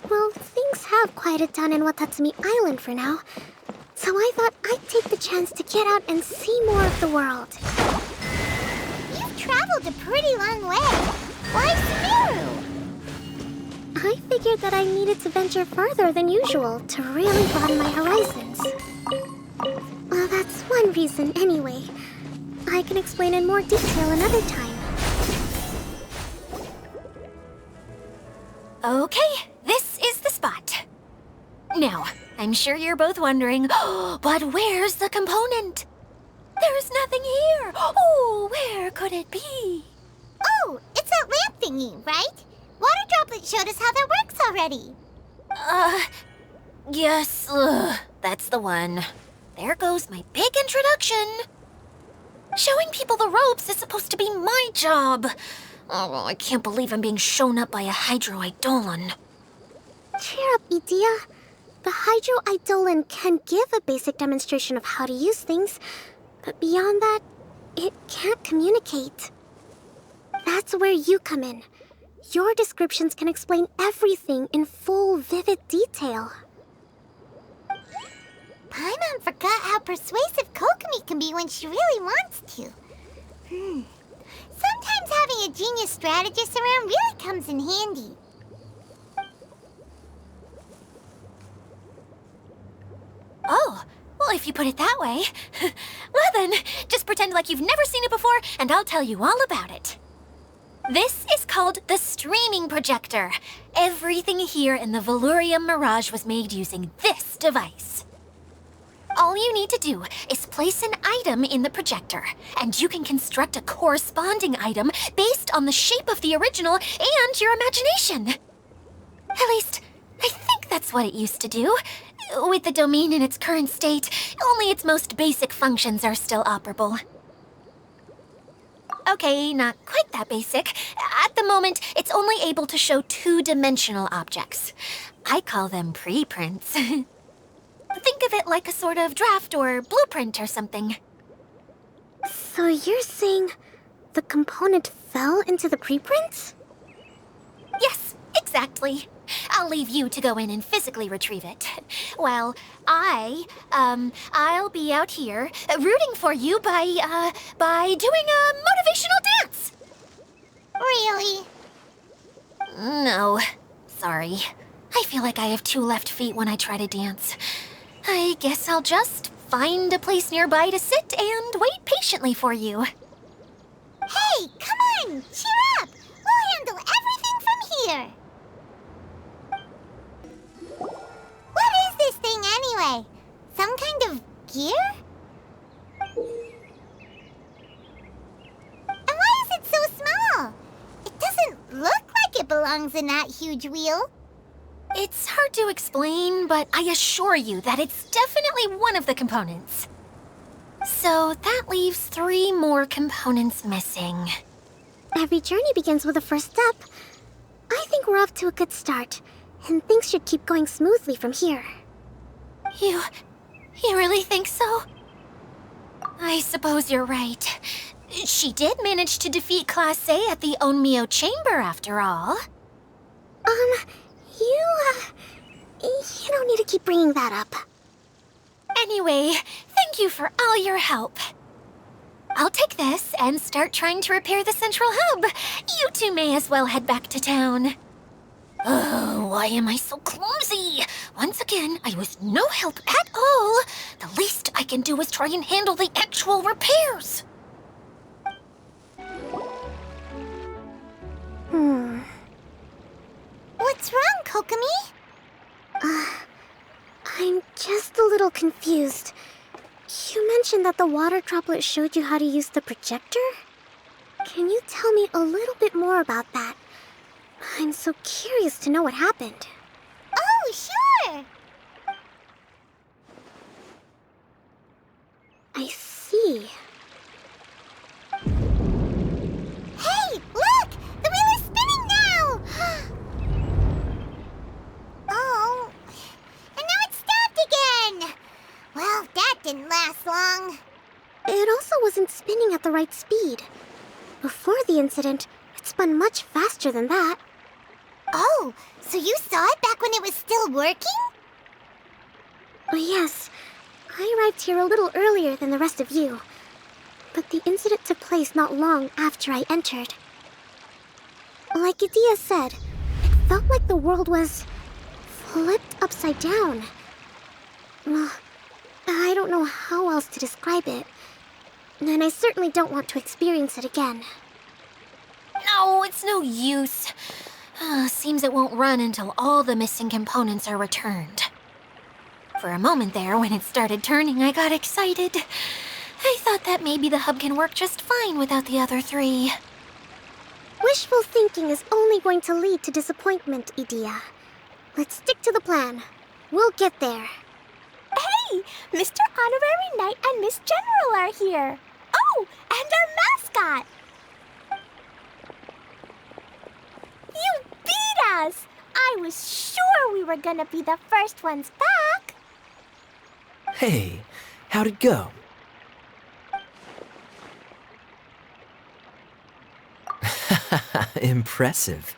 well, things have quieted down in Watatsumi Island for now, so I thought I'd take the chance to get out and see more of the world. You've traveled a pretty long way. Why Sumeru? I figured that I needed to venture further than usual to really broaden my horizons. Well, that's one reason anyway. I can explain in more detail another time. Okay, this is the spot. Now, I'm sure you're both wondering, but where's the component? There's nothing here. Oh, where could it be? Oh, it's that lamp thingy, right? Water Droplet showed us how that works already. Yes, that's the one. There goes my big introduction. Showing people the ropes is supposed to be my job. Oh, I can't believe I'm being shown up by a Hydro-Eidolon. Cheer up, Idia. The Hydro-Eidolon can give a basic demonstration of how to use things, but beyond that, it can't communicate. That's where you come in. Your descriptions can explain everything in full, vivid detail. Paimon forgot how persuasive Kokomi can be when she really wants to. Sometimes having a genius strategist around really comes in handy. Oh, well, if you put it that way. Well then, just pretend like you've never seen it before, and I'll tell you all about it. This is called the streaming projector. Everything here in the Valurium Mirage was made using this device. All you need to do is place an item in the projector, and you can construct a corresponding item based on the shape of the original and your imagination. At least, I think that's what it used to do. With the domain in its current state, only its most basic functions are still operable. Okay, not quite that basic. At the moment, it's only able to show two-dimensional objects. I call them preprints. Think of it like a sort of draft or blueprint or something. So you're saying the component fell into the preprints? Yes, exactly. I'll leave you to go in and physically retrieve it. Well, I'll be out here rooting for you by doing a motivational dance. Really? No, sorry. I feel like I have two left feet when I try to dance. I guess I'll just find a place nearby to sit and wait patiently for you. Hey, come on! Cheer up! We'll handle everything from here! What is this thing anyway? Some kind of gear? And why is it so small? It doesn't look like it belongs in that huge wheel. It's hard to explain, but I assure you that it's definitely one of the components. So that leaves 3 more components missing. Every journey begins with a first step. I think we're off to a good start, and things should keep going smoothly from here. You really think so? I suppose you're right. She did manage to defeat Class A at the Onmyo Chamber, after all. You don't need to keep bringing that up. Anyway, thank you for all your help. I'll take this and start trying to repair the central hub. You two may as well head back to town. Oh, why am I so clumsy? Once again, I was no help at all. The least I can do is try and handle the actual repairs. What's wrong, Kokomi? I'm just a little confused. You mentioned that the water droplet showed you how to use the projector? Can you tell me a little bit more about that? I'm so curious to know what happened. Oh, sure! I see. Hey, look! The wheel is spinning now! Oh, and now it's stopped again! Well, that didn't last long. It also wasn't spinning at the right speed. Before the incident, it spun much faster than that. Oh, so you saw it back when it was still working? Oh, yes. I arrived here a little earlier than the rest of you. But the incident took place not long after I entered. Like Idea said, it felt like the world was flipped upside down. Well, I don't know how else to describe it. And I certainly don't want to experience it again. No, it's no use. Seems it won't run until all the missing components are returned. For a moment there, when it started turning, I got excited. I thought that maybe the hub can work just fine without the other three. Wishful thinking is only going to lead to disappointment, Idea. Let's stick to the plan. We'll get there. Hey, Mr. Honorary Knight and Miss General are here. Oh, and our mascot. You beat us! I was sure we were gonna be the first ones back. Hey, how'd it go? Impressive.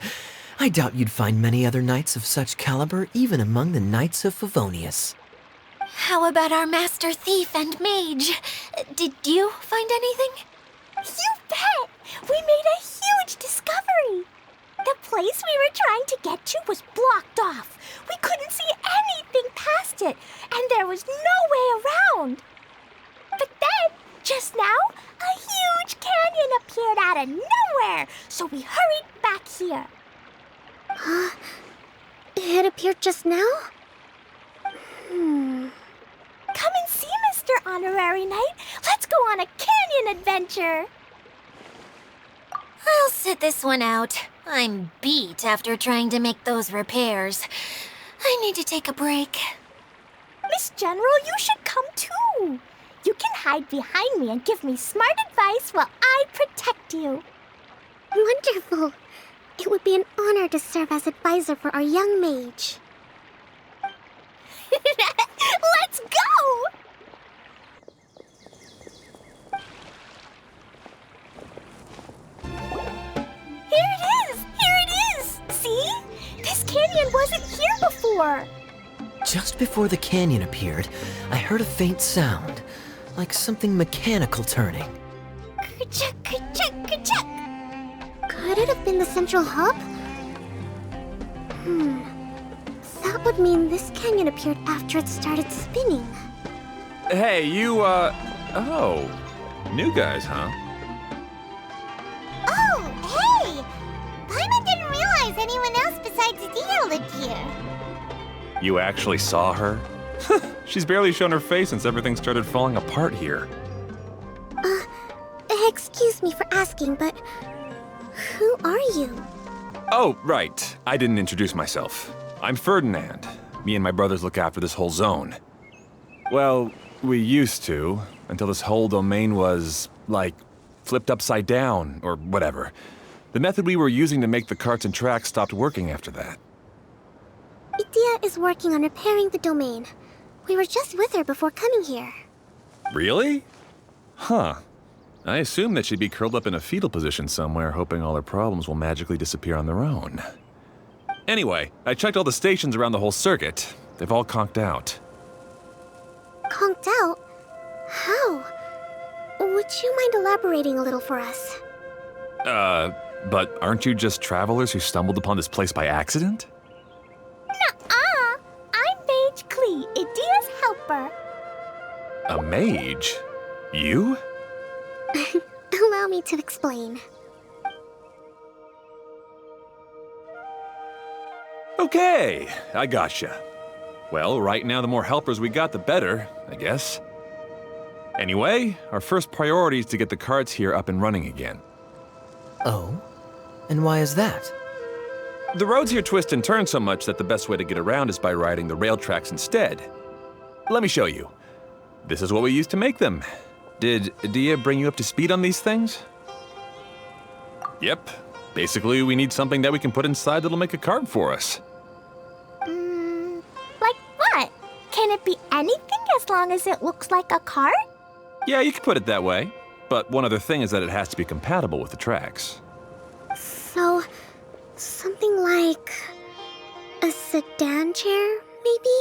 I doubt you'd find many other knights of such caliber even among the Knights of Favonius. How about our master thief and mage? Did you find anything? You bet! We made a huge discovery. The place we were trying to get to was blocked off. We couldn't see anything past it, and there was no way around. But then, just now, a huge canyon appeared out of nowhere, so we hurried back here. It appeared just now? Come and see, Mr. Honorary Knight. Let's go on a canyon adventure. I'll sit this one out. I'm beat after trying to make those repairs. I need to take a break. Miss General, you should come too. You can hide behind me and give me smart advice while I protect you. Wonderful. It would be an honor to serve as advisor for our young mage. Let's go! Here it is! See? This canyon wasn't here before. Just before the canyon appeared, I heard a faint sound, like something mechanical turning. Ka-chuck, ka-chuck, ka-chuck. Could it have been the central hub? That would mean this canyon appeared after it started spinning. Hey, oh. New guys, huh? Oh, hey! Pаймon didn't realize anyone else besides Idea lived here. You actually saw her? She's barely shown her face since everything started falling apart here. Excuse me for asking, but who are you? Oh, right. I didn't introduce myself. I'm Ferdinand. Me and my brothers look after this whole zone. Well, we used to, until this whole domain was, like, flipped upside down, or whatever. The method we were using to make the carts and tracks stopped working after that. Idea is working on repairing the domain. We were just with her before coming here. Really? Huh. I assumed that she'd be curled up in a fetal position somewhere, hoping all her problems will magically disappear on their own. Anyway, I checked all the stations around the whole circuit. They've all conked out. Conked out? How? Would you mind elaborating a little for us? But aren't you just travelers who stumbled upon this place by accident? Nuh-uh! I'm Mage Klee, Idea's helper. A mage? You? Allow me to explain. Okay, I gotcha. Well, right now the more helpers we got, the better, I guess. Anyway, our first priority is to get the carts here up and running again. Oh? And why is that? The roads here twist and turn so much that the best way to get around is by riding the rail tracks instead. Let me show you. This is what we used to make them. Did Idea bring you up to speed on these things? Yep. Basically, we need something that we can put inside that'll make a cart for us. Like what? Can it be anything as long as it looks like a cart? Yeah, you could put it that way. But one other thing is that it has to be compatible with the tracks. So, something like sedan chair, maybe?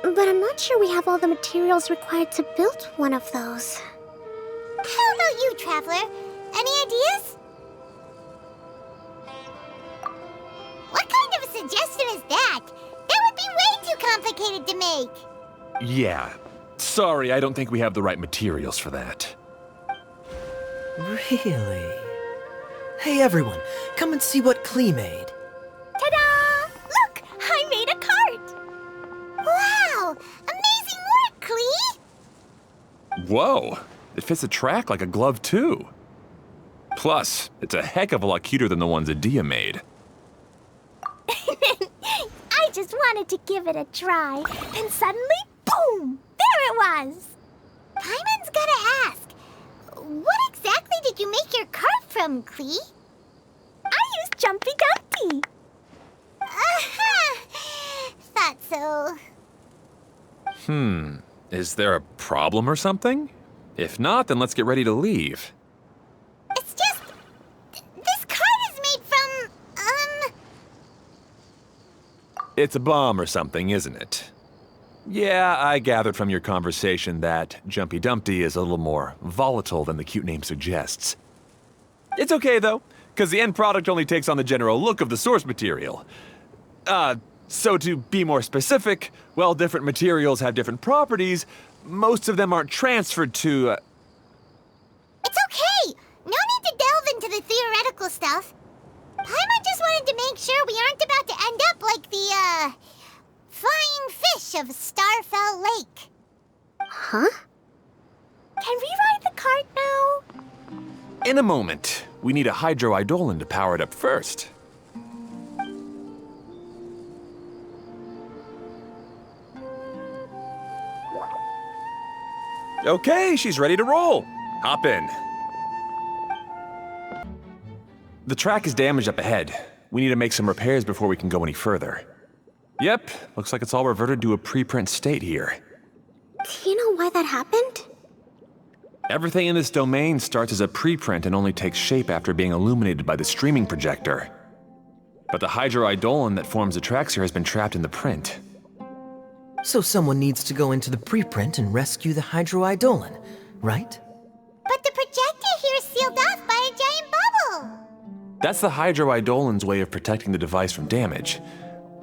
But I'm not sure we have all the materials required to build one of those. How about you, Traveler? Any ideas? What kind of a suggestion is that? That would be way too complicated to make. Yeah. Sorry, I don't think we have the right materials for that. Really? Hey everyone, come and see what Klee made. Ta-da! Look, I made a cart. Wow! Amazing work, Klee! Whoa! It fits the track like a glove, too. Plus, it's a heck of a lot cuter than the ones Adia made. I just wanted to give it a try, and suddenly, boom! There it was! Paimon's gotta ask, what exactly did you make your cart from, Klee? I used Jumpy Dumpty. Aha! Thought so. Is there a problem or something? If not, then let's get ready to leave. It's just... this cart is made from, It's a bomb or something, isn't it? Yeah, I gathered from your conversation that Jumpy Dumpty is a little more volatile than the cute name suggests. It's okay, though, because the end product only takes on the general look of the source material. So to be more specific, while different materials have different properties, most of them aren't transferred to, It's okay! No need to delve into the theoretical stuff. Paimon just wanted to make sure we aren't about to end up like the, flying fish of Starfell Lake. Huh? Can we ride the cart now? In a moment. We need a hydroidolin to power it up first. Okay, she's ready to roll. Hop in. The track is damaged up ahead. We need to make some repairs before we can go any further. Yep, looks like it's all reverted to a preprint state here. Do you know why that happened? Everything in this domain starts as a preprint and only takes shape after being illuminated by the streaming projector. But the hydroidolin that forms the tracks here has been trapped in the print. So someone needs to go into the preprint and rescue the hydroidolin, right? But the projector here is sealed off by a giant bubble. That's the hydroidolin's way of protecting the device from damage.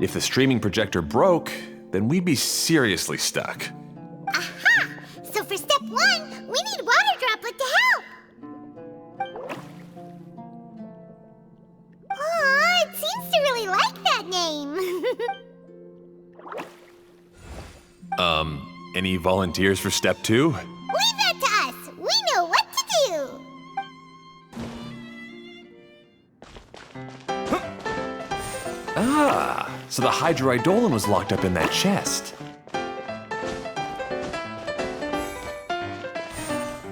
If the streaming projector broke, then we'd be seriously stuck. Aha! So for step 1, we need water droplet to help. Aw, it seems to really like that name. Any volunteers for step 2? Leave that to us. We know what to do. Ah, so the hydroidolin was locked up in that chest.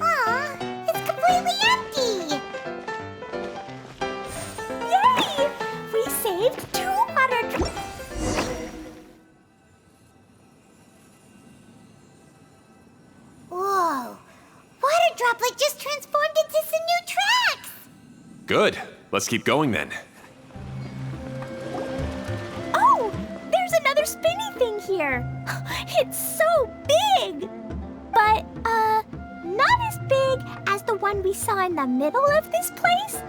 Aw, it's completely empty. Yay! We saved 200. Whoa, water droplet just transformed into some new tracks. Good. Let's keep going then. Oh, there's another spinny thing here. It's so big. But, not as big as the one we saw in the middle of this place.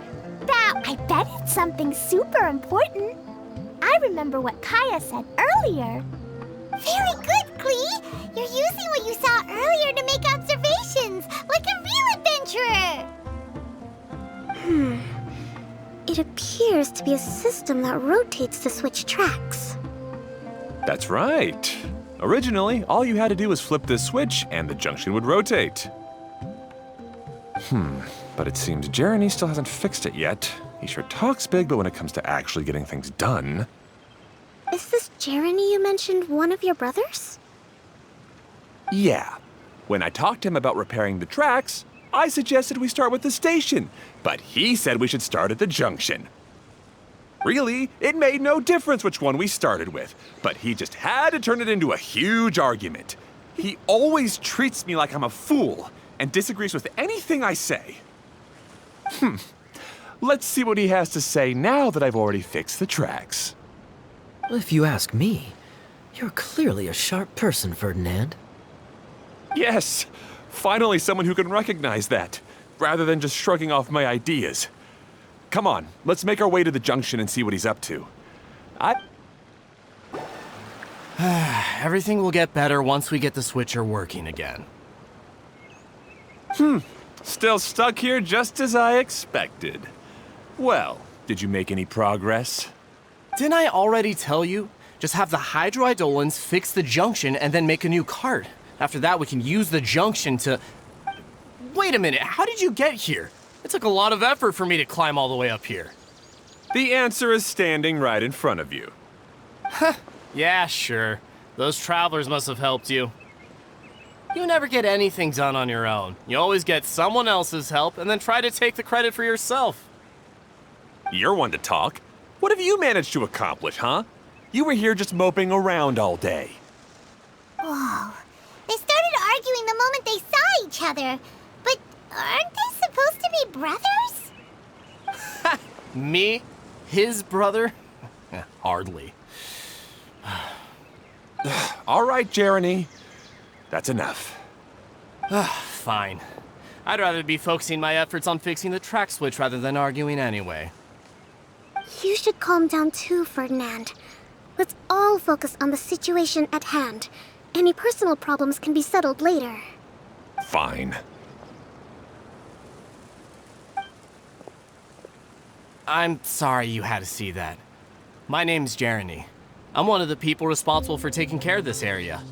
Now, I bet it's something super important. I remember what Kaya said earlier. Very good, Klee. You're using what you saw earlier to make observations, like a real adventurer. It appears to be a system that rotates to switch tracks. That's right. Originally, all you had to do was flip this switch and the junction would rotate. But it seems Jeremy still hasn't fixed it yet. He sure talks big, but when it comes to actually getting things done... Is this Jeremy you mentioned one of your brothers? Yeah. When I talked to him about repairing the tracks, I suggested we start with the station, but he said we should start at the junction. Really, it made no difference which one we started with, but he just had to turn it into a huge argument. He always treats me like I'm a fool and disagrees with anything I say. Let's see what he has to say now that I've already fixed the tracks. If you ask me, you're clearly a sharp person, Ferdinand. Yes, finally someone who can recognize that, rather than just shrugging off my ideas. Come on, let's make our way to the junction and see what he's up to. Everything will get better once we get the switcher working again. Still stuck here just as I expected. Well, did you make any progress? Didn't I already tell you? Just have the hydroidolins fix the junction and then make a new cart. After that, we can use the junction to... Wait a minute, how did you get here? It took a lot of effort for me to climb all the way up here. The answer is standing right in front of you. Yeah, sure. Those travelers must have helped you. You never get anything done on your own. You always get someone else's help and then try to take the credit for yourself. You're one to talk. What have you managed to accomplish, huh? You were here just moping around all day. Whoa. They started arguing the moment they saw each other. But aren't they supposed to be brothers? Me? His brother? Hardly. All right, Jeremy. That's enough. Fine. I'd rather be focusing my efforts on fixing the track switch rather than arguing anyway. You should calm down too, Ferdinand. Let's all focus on the situation at hand. Any personal problems can be settled later. Fine. I'm sorry you had to see that. My name's Jeremy. I'm one of the people responsible for taking care of this area.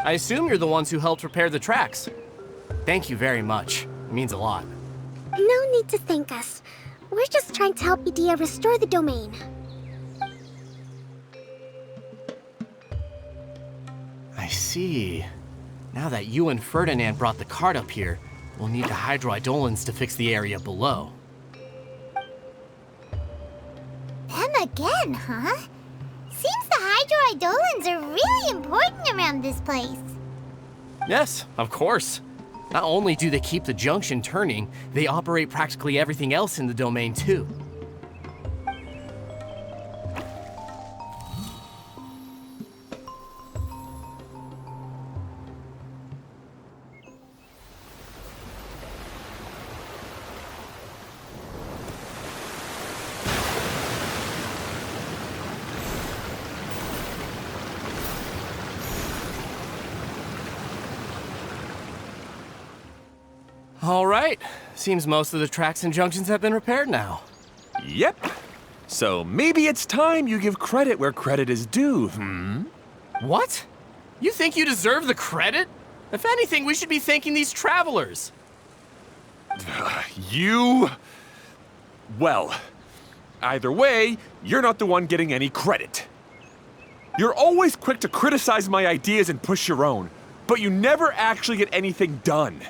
I assume you're the ones who helped repair the tracks. Thank you very much. It means a lot. No need to thank us. We're just trying to help Idea restore the domain. I see. Now that you and Ferdinand brought the cart up here, we'll need the hydroidolins to fix the area below. Them again, huh? Seems the hydroidolins are really important around this place. Yes, of course. Not only do they keep the junction turning, they operate practically everything else in the domain too. All right. Seems most of the tracks and junctions have been repaired now. Yep. So maybe it's time you give credit where credit is due, What? You think you deserve the credit? If anything, we should be thanking these travelers. You... Well, either way, you're not the one getting any credit. You're always quick to criticize my ideas and push your own, but you never actually get anything done.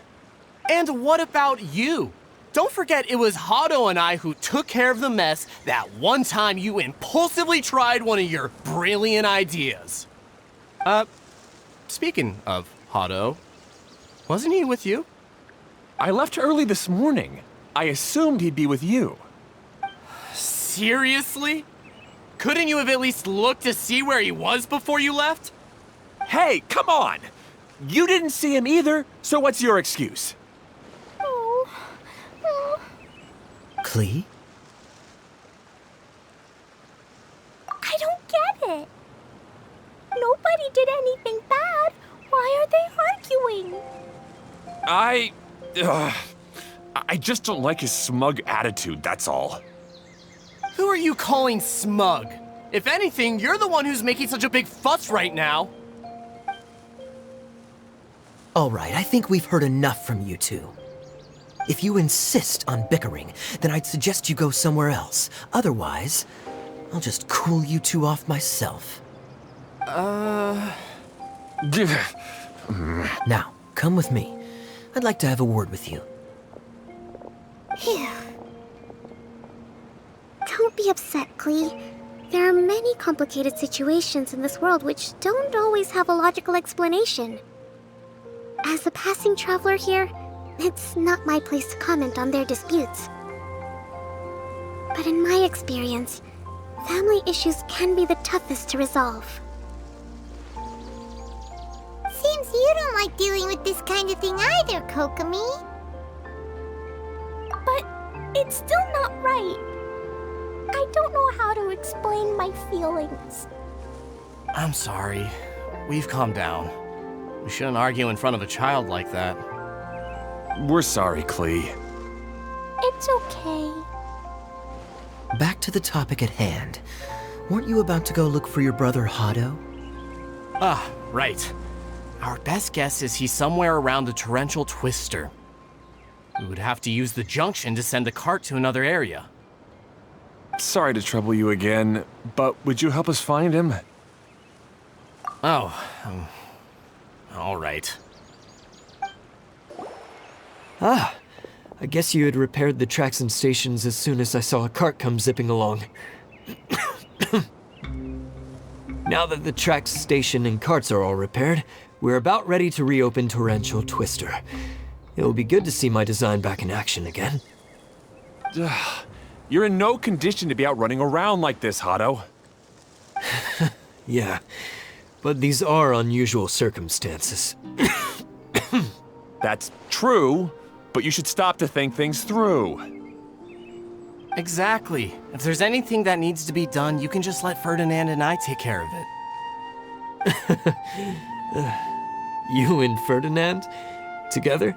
And what about you? Don't forget it was Hado and I who took care of the mess that one time you impulsively tried one of your brilliant ideas. Speaking of Hado, wasn't he with you? I left early this morning. I assumed he'd be with you. Seriously? Couldn't you have at least looked to see where he was before you left? Hey, come on! You didn't see him either, so what's your excuse? Klee? I don't get it. Nobody did anything bad. Why are they arguing? I just don't like his smug attitude, that's all. Who are you calling smug? If anything, you're the one who's making such a big fuss right now. All right, I think we've heard enough from you two. If you insist on bickering, then I'd suggest you go somewhere else. Otherwise, I'll just cool you two off myself. Now, come with me. I'd like to have a word with you. Phew. Don't be upset, Klee. There are many complicated situations in this world which don't always have a logical explanation. As a passing traveler here, it's not my place to comment on their disputes. But in my experience, family issues can be the toughest to resolve. Seems you don't like dealing with this kind of thing either, Kokomi. But it's still not right. I don't know how to explain my feelings. I'm sorry. We've calmed down. We shouldn't argue in front of a child like that. We're sorry, Klee. It's okay. Back to the topic at hand. Weren't you about to go look for your brother Hado? Ah, right. Our best guess is he's somewhere around the torrential twister. We would have to use the junction to send the cart to another area. Sorry to trouble you again, but would you help us find him? Oh, all right. Ah, I guess you had repaired the tracks and stations as soon as I saw a cart come zipping along. Now that the tracks, station, and carts are all repaired, we're about ready to reopen Torrential Twister. It'll be good to see my design back in action again. You're in no condition to be out running around like this, Hado. Yeah, but these are unusual circumstances. That's true, but you should stop to think things through. Exactly. If there's anything that needs to be done, you can just let Ferdinand and I take care of it. You and Ferdinand? Together?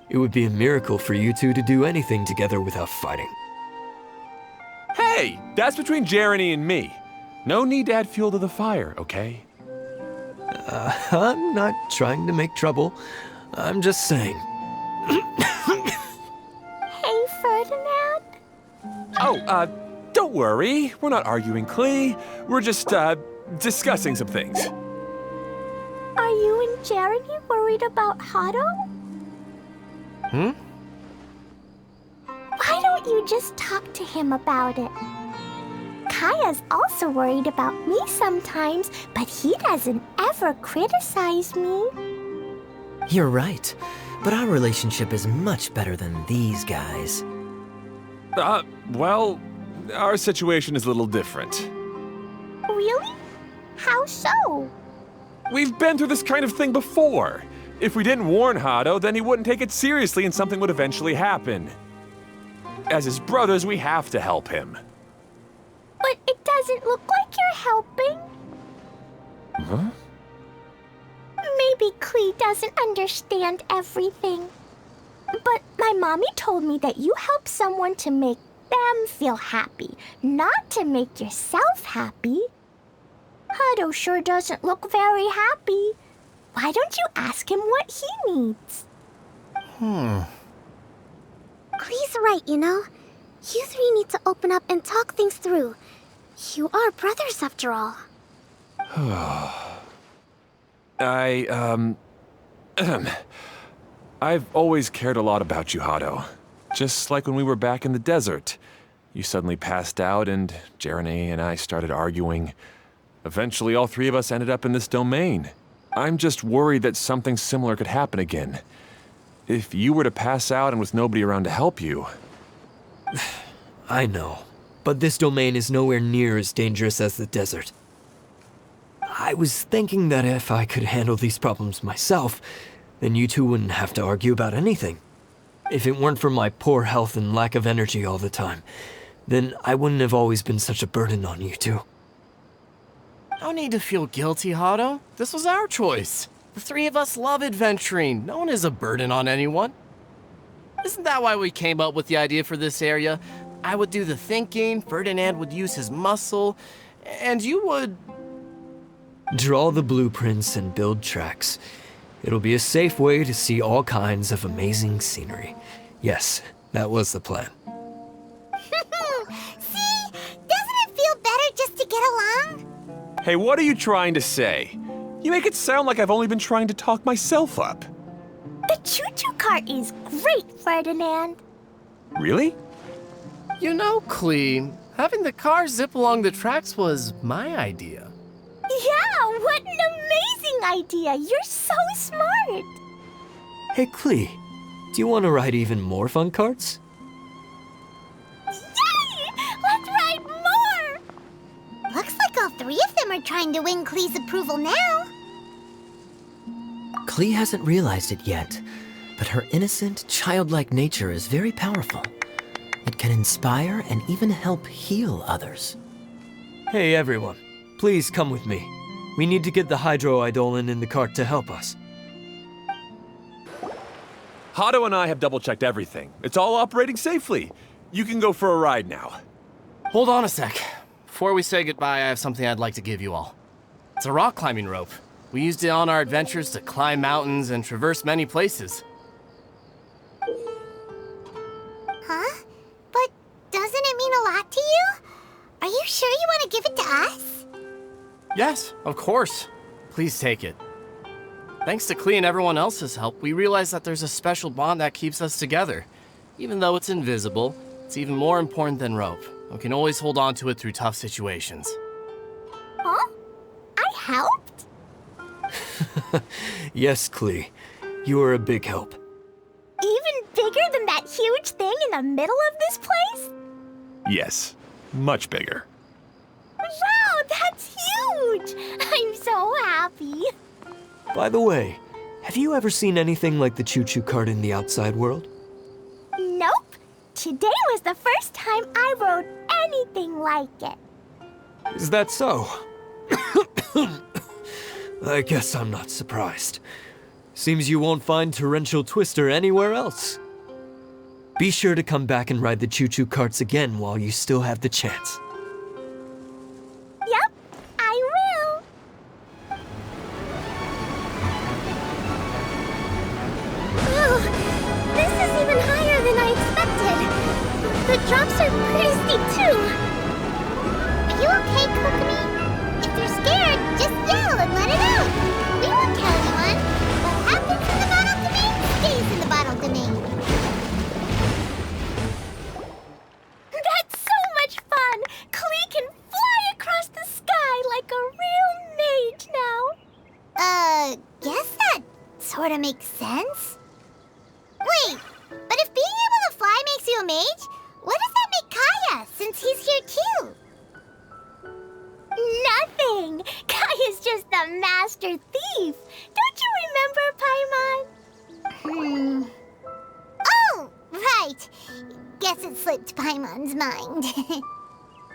It would be a miracle for you two to do anything together without fighting. Hey, that's between Jeremy and me. No need to add fuel to the fire, okay? I'm not trying to make trouble. I'm just saying. Hey, Ferdinand. Oh, don't worry. We're not arguing, Klee. We're just, discussing some things. Are you and Jeremy worried about Hado? Hmm? Why don't you just talk to him about it? Kaya's also worried about me sometimes, but he doesn't ever criticize me. You're right, but our relationship is much better than these guys. Well, our situation is a little different. Really? How so? We've been through this kind of thing before. If we didn't warn Hado, then he wouldn't take it seriously and something would eventually happen. As his brothers, we have to help him. But it doesn't look like you're helping. Huh? Maybe Klee doesn't understand everything. But my mommy told me that you help someone to make them feel happy, not to make yourself happy. Hado sure doesn't look very happy. Why don't you ask him what he needs? Klee's right, you know. You three need to open up and talk things through. You are brothers after all. I've always cared a lot about you, Hado. Just like when we were back in the desert. You suddenly passed out and Jeremy and I started arguing. Eventually, all three of us ended up in this domain. I'm just worried that something similar could happen again. If you were to pass out and with nobody around to help you... I know, but this domain is nowhere near as dangerous as the desert. I was thinking that if I could handle these problems myself, then you two wouldn't have to argue about anything. If it weren't for my poor health and lack of energy all the time, then I wouldn't have always been such a burden on you two. No need to feel guilty, Hado. This was our choice. The three of us love adventuring. No one is a burden on anyone. Isn't that why we came up with the idea for this area? I would do the thinking, Ferdinand would use his muscle, and you would... Draw the blueprints and build tracks. It'll be a safe way to see all kinds of amazing scenery. Yes, that was the plan. See? Doesn't it feel better just to get along? Hey, what are you trying to say? You make it sound like I've only been trying to talk myself up. The choo-choo cart is great, Ferdinand. Really? You know, Klee, having the car zip along the tracks was my idea. Yeah, what an amazing idea! You're so smart! Hey, Klee, do you want to ride even more fun carts? Yay! 3 of them are trying to win Klee's approval now. Klee hasn't realized it yet, but her innocent, childlike nature is very powerful. It can inspire and even help heal others. Hey everyone, please come with me. We need to get the Hydro-Eidolon in the cart to help us. Hado and I have double-checked everything. It's all operating safely. You can go for a ride now. Hold on a sec. Before we say goodbye, I have something I'd like to give you all. It's a rock climbing rope. We used it on our adventures to climb mountains and traverse many places. Huh? But doesn't it mean a lot to you? Are you sure you want to give it to us? Yes, of course. Please take it. Thanks to Klee and everyone else's help, we realized that there's a special bond that keeps us together. Even though it's invisible, it's even more important than rope. We can always hold on to it through tough situations. Huh? I helped? Yes, Klee. You are a big help. Even bigger than that huge thing in the middle of this place? Yes, much bigger. Wow, that's huge! I'm so happy. By the way, have you ever seen anything like the choo-choo cart in the outside world? Nope. Today was the first time I rode anything like it. Is that so? I guess I'm not surprised. Seems you won't find Torrential Twister anywhere else. Be sure to come back and ride the choo-choo carts again while you still have the chance. Yep, I will. Oh, this is even higher than I expected. The drops are pretty steep too. Are you okay, Kokomi? If you're scared, just yell and let it out. We won't tell anyone. What happens in the bottle domain stays in the bottle domain. That's so much fun! Klee can fly across the sky like a real mage now. Guess that sort of makes sense. Wait, but if being able to fly makes you a mage, what does that make Kaya, since he's here too? Nothing! Kaya's just the master thief. Don't you remember, Paimon? Oh, right. Guess it slipped Paimon's mind.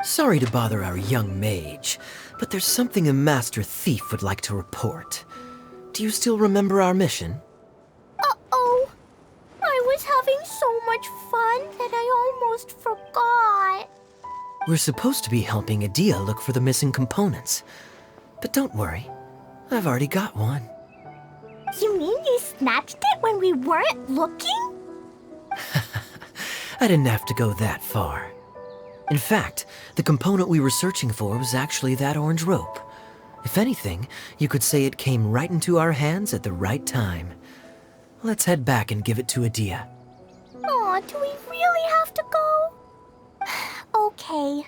Sorry to bother our young mage, but there's something a master thief would like to report. Do you still remember our mission? Uh-oh. I was having so much fun that I almost forgot. We're supposed to be helping Adia look for the missing components. But don't worry, I've already got one. You mean you snatched it when we weren't looking? I didn't have to go that far. In fact, the component we were searching for was actually that orange rope. If anything, you could say it came right into our hands at the right time. Let's head back and give it to Adia. Aw, do we really have to go? Okay.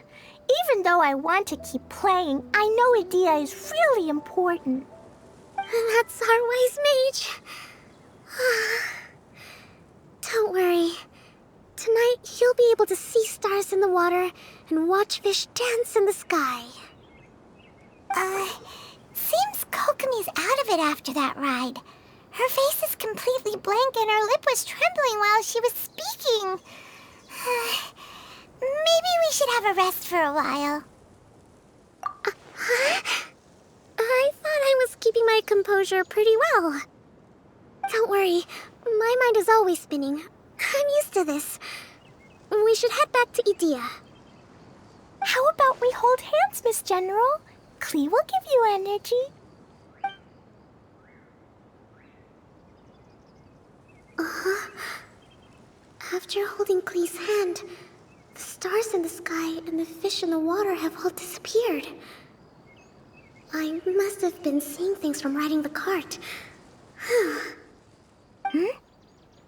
Even though I want to keep playing, I know Adia is really important. That's our wise mage. Don't worry. Tonight, you'll be able to see stars in the water and watch fish dance in the sky. Seems Kokomi's out of it after that ride. Her face is completely blank and her lip was trembling while she was speaking. Maybe we should have a rest for a while. I thought I was keeping my composure pretty well. Don't worry, my mind is always spinning. I'm used to this. We should head back to Adia. How about we hold hands, Miss General? Klee will give you energy. After holding Klee's hand, the stars in the sky and the fish in the water have all disappeared. I must have been seeing things from riding the cart.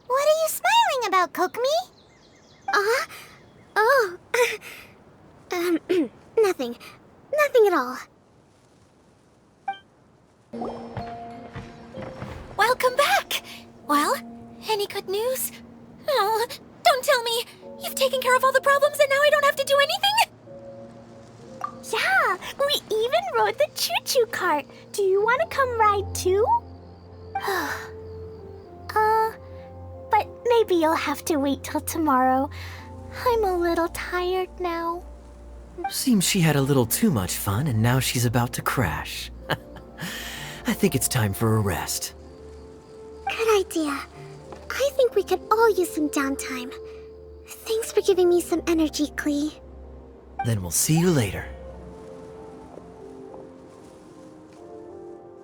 What are you smiling about, Kokomi? Oh. Nothing. Nothing at all. Welcome back! Well, any good news? Oh, don't tell me! You've taken care of all the problems and now I don't have to do anything? Yeah, we even rode the choo-choo cart. Do you want to come ride too? But maybe you'll have to wait till tomorrow. I'm a little tired now. Seems she had a little too much fun and now she's about to crash. I think it's time for a rest. Good idea. I think we could all use some downtime. Thanks for giving me some energy, Klee. Then we'll see you later.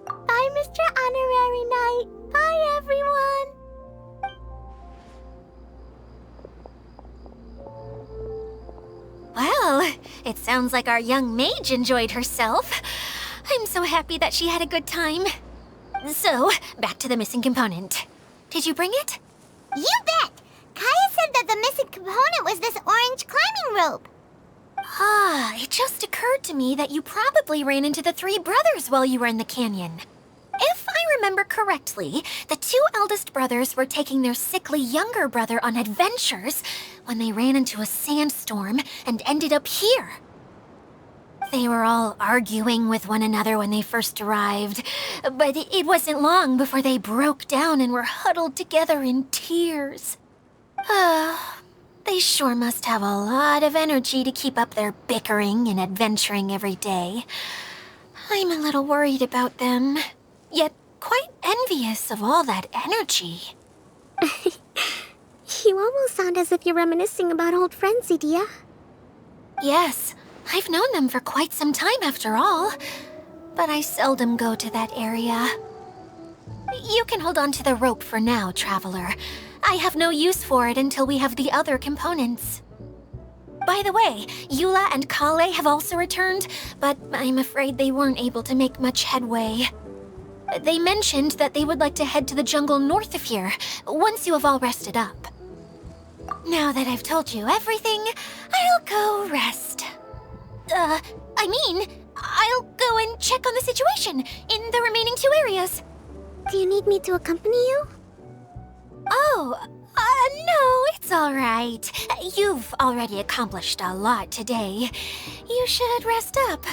Bye, Mr. Honorary Knight. Bye, everyone. Well, it sounds like our young mage enjoyed herself. I'm so happy that she had a good time. So, back to the missing component. Did you bring it? You bet! Kaya said that the missing component was this orange climbing rope. Ah, it just occurred to me that you probably ran into the three brothers while you were in the canyon. If I remember correctly, the two eldest brothers were taking their sickly younger brother on adventures when they ran into a sandstorm and ended up here. They were all arguing with one another when they first arrived, but it wasn't long before they broke down and were huddled together in tears. They sure must have a lot of energy to keep up their bickering and adventuring every day. I'm a little worried about them, yet quite envious of all that energy. You almost sound as if you're reminiscing about old friends, Idia. Yes, I've known them for quite some time after all, but I seldom go to that area. You can hold on to the rope for now, Traveler. I have no use for it until we have the other components. By the way, Eula and Kale have also returned, but I'm afraid they weren't able to make much headway. They mentioned that they would like to head to the jungle north of here, once you have all rested up. Now that I've told you everything, I'll go rest. I'll go and check on the situation in the remaining two areas. Do you need me to accompany you? Oh, no, it's all right. You've already accomplished a lot today. You should rest up.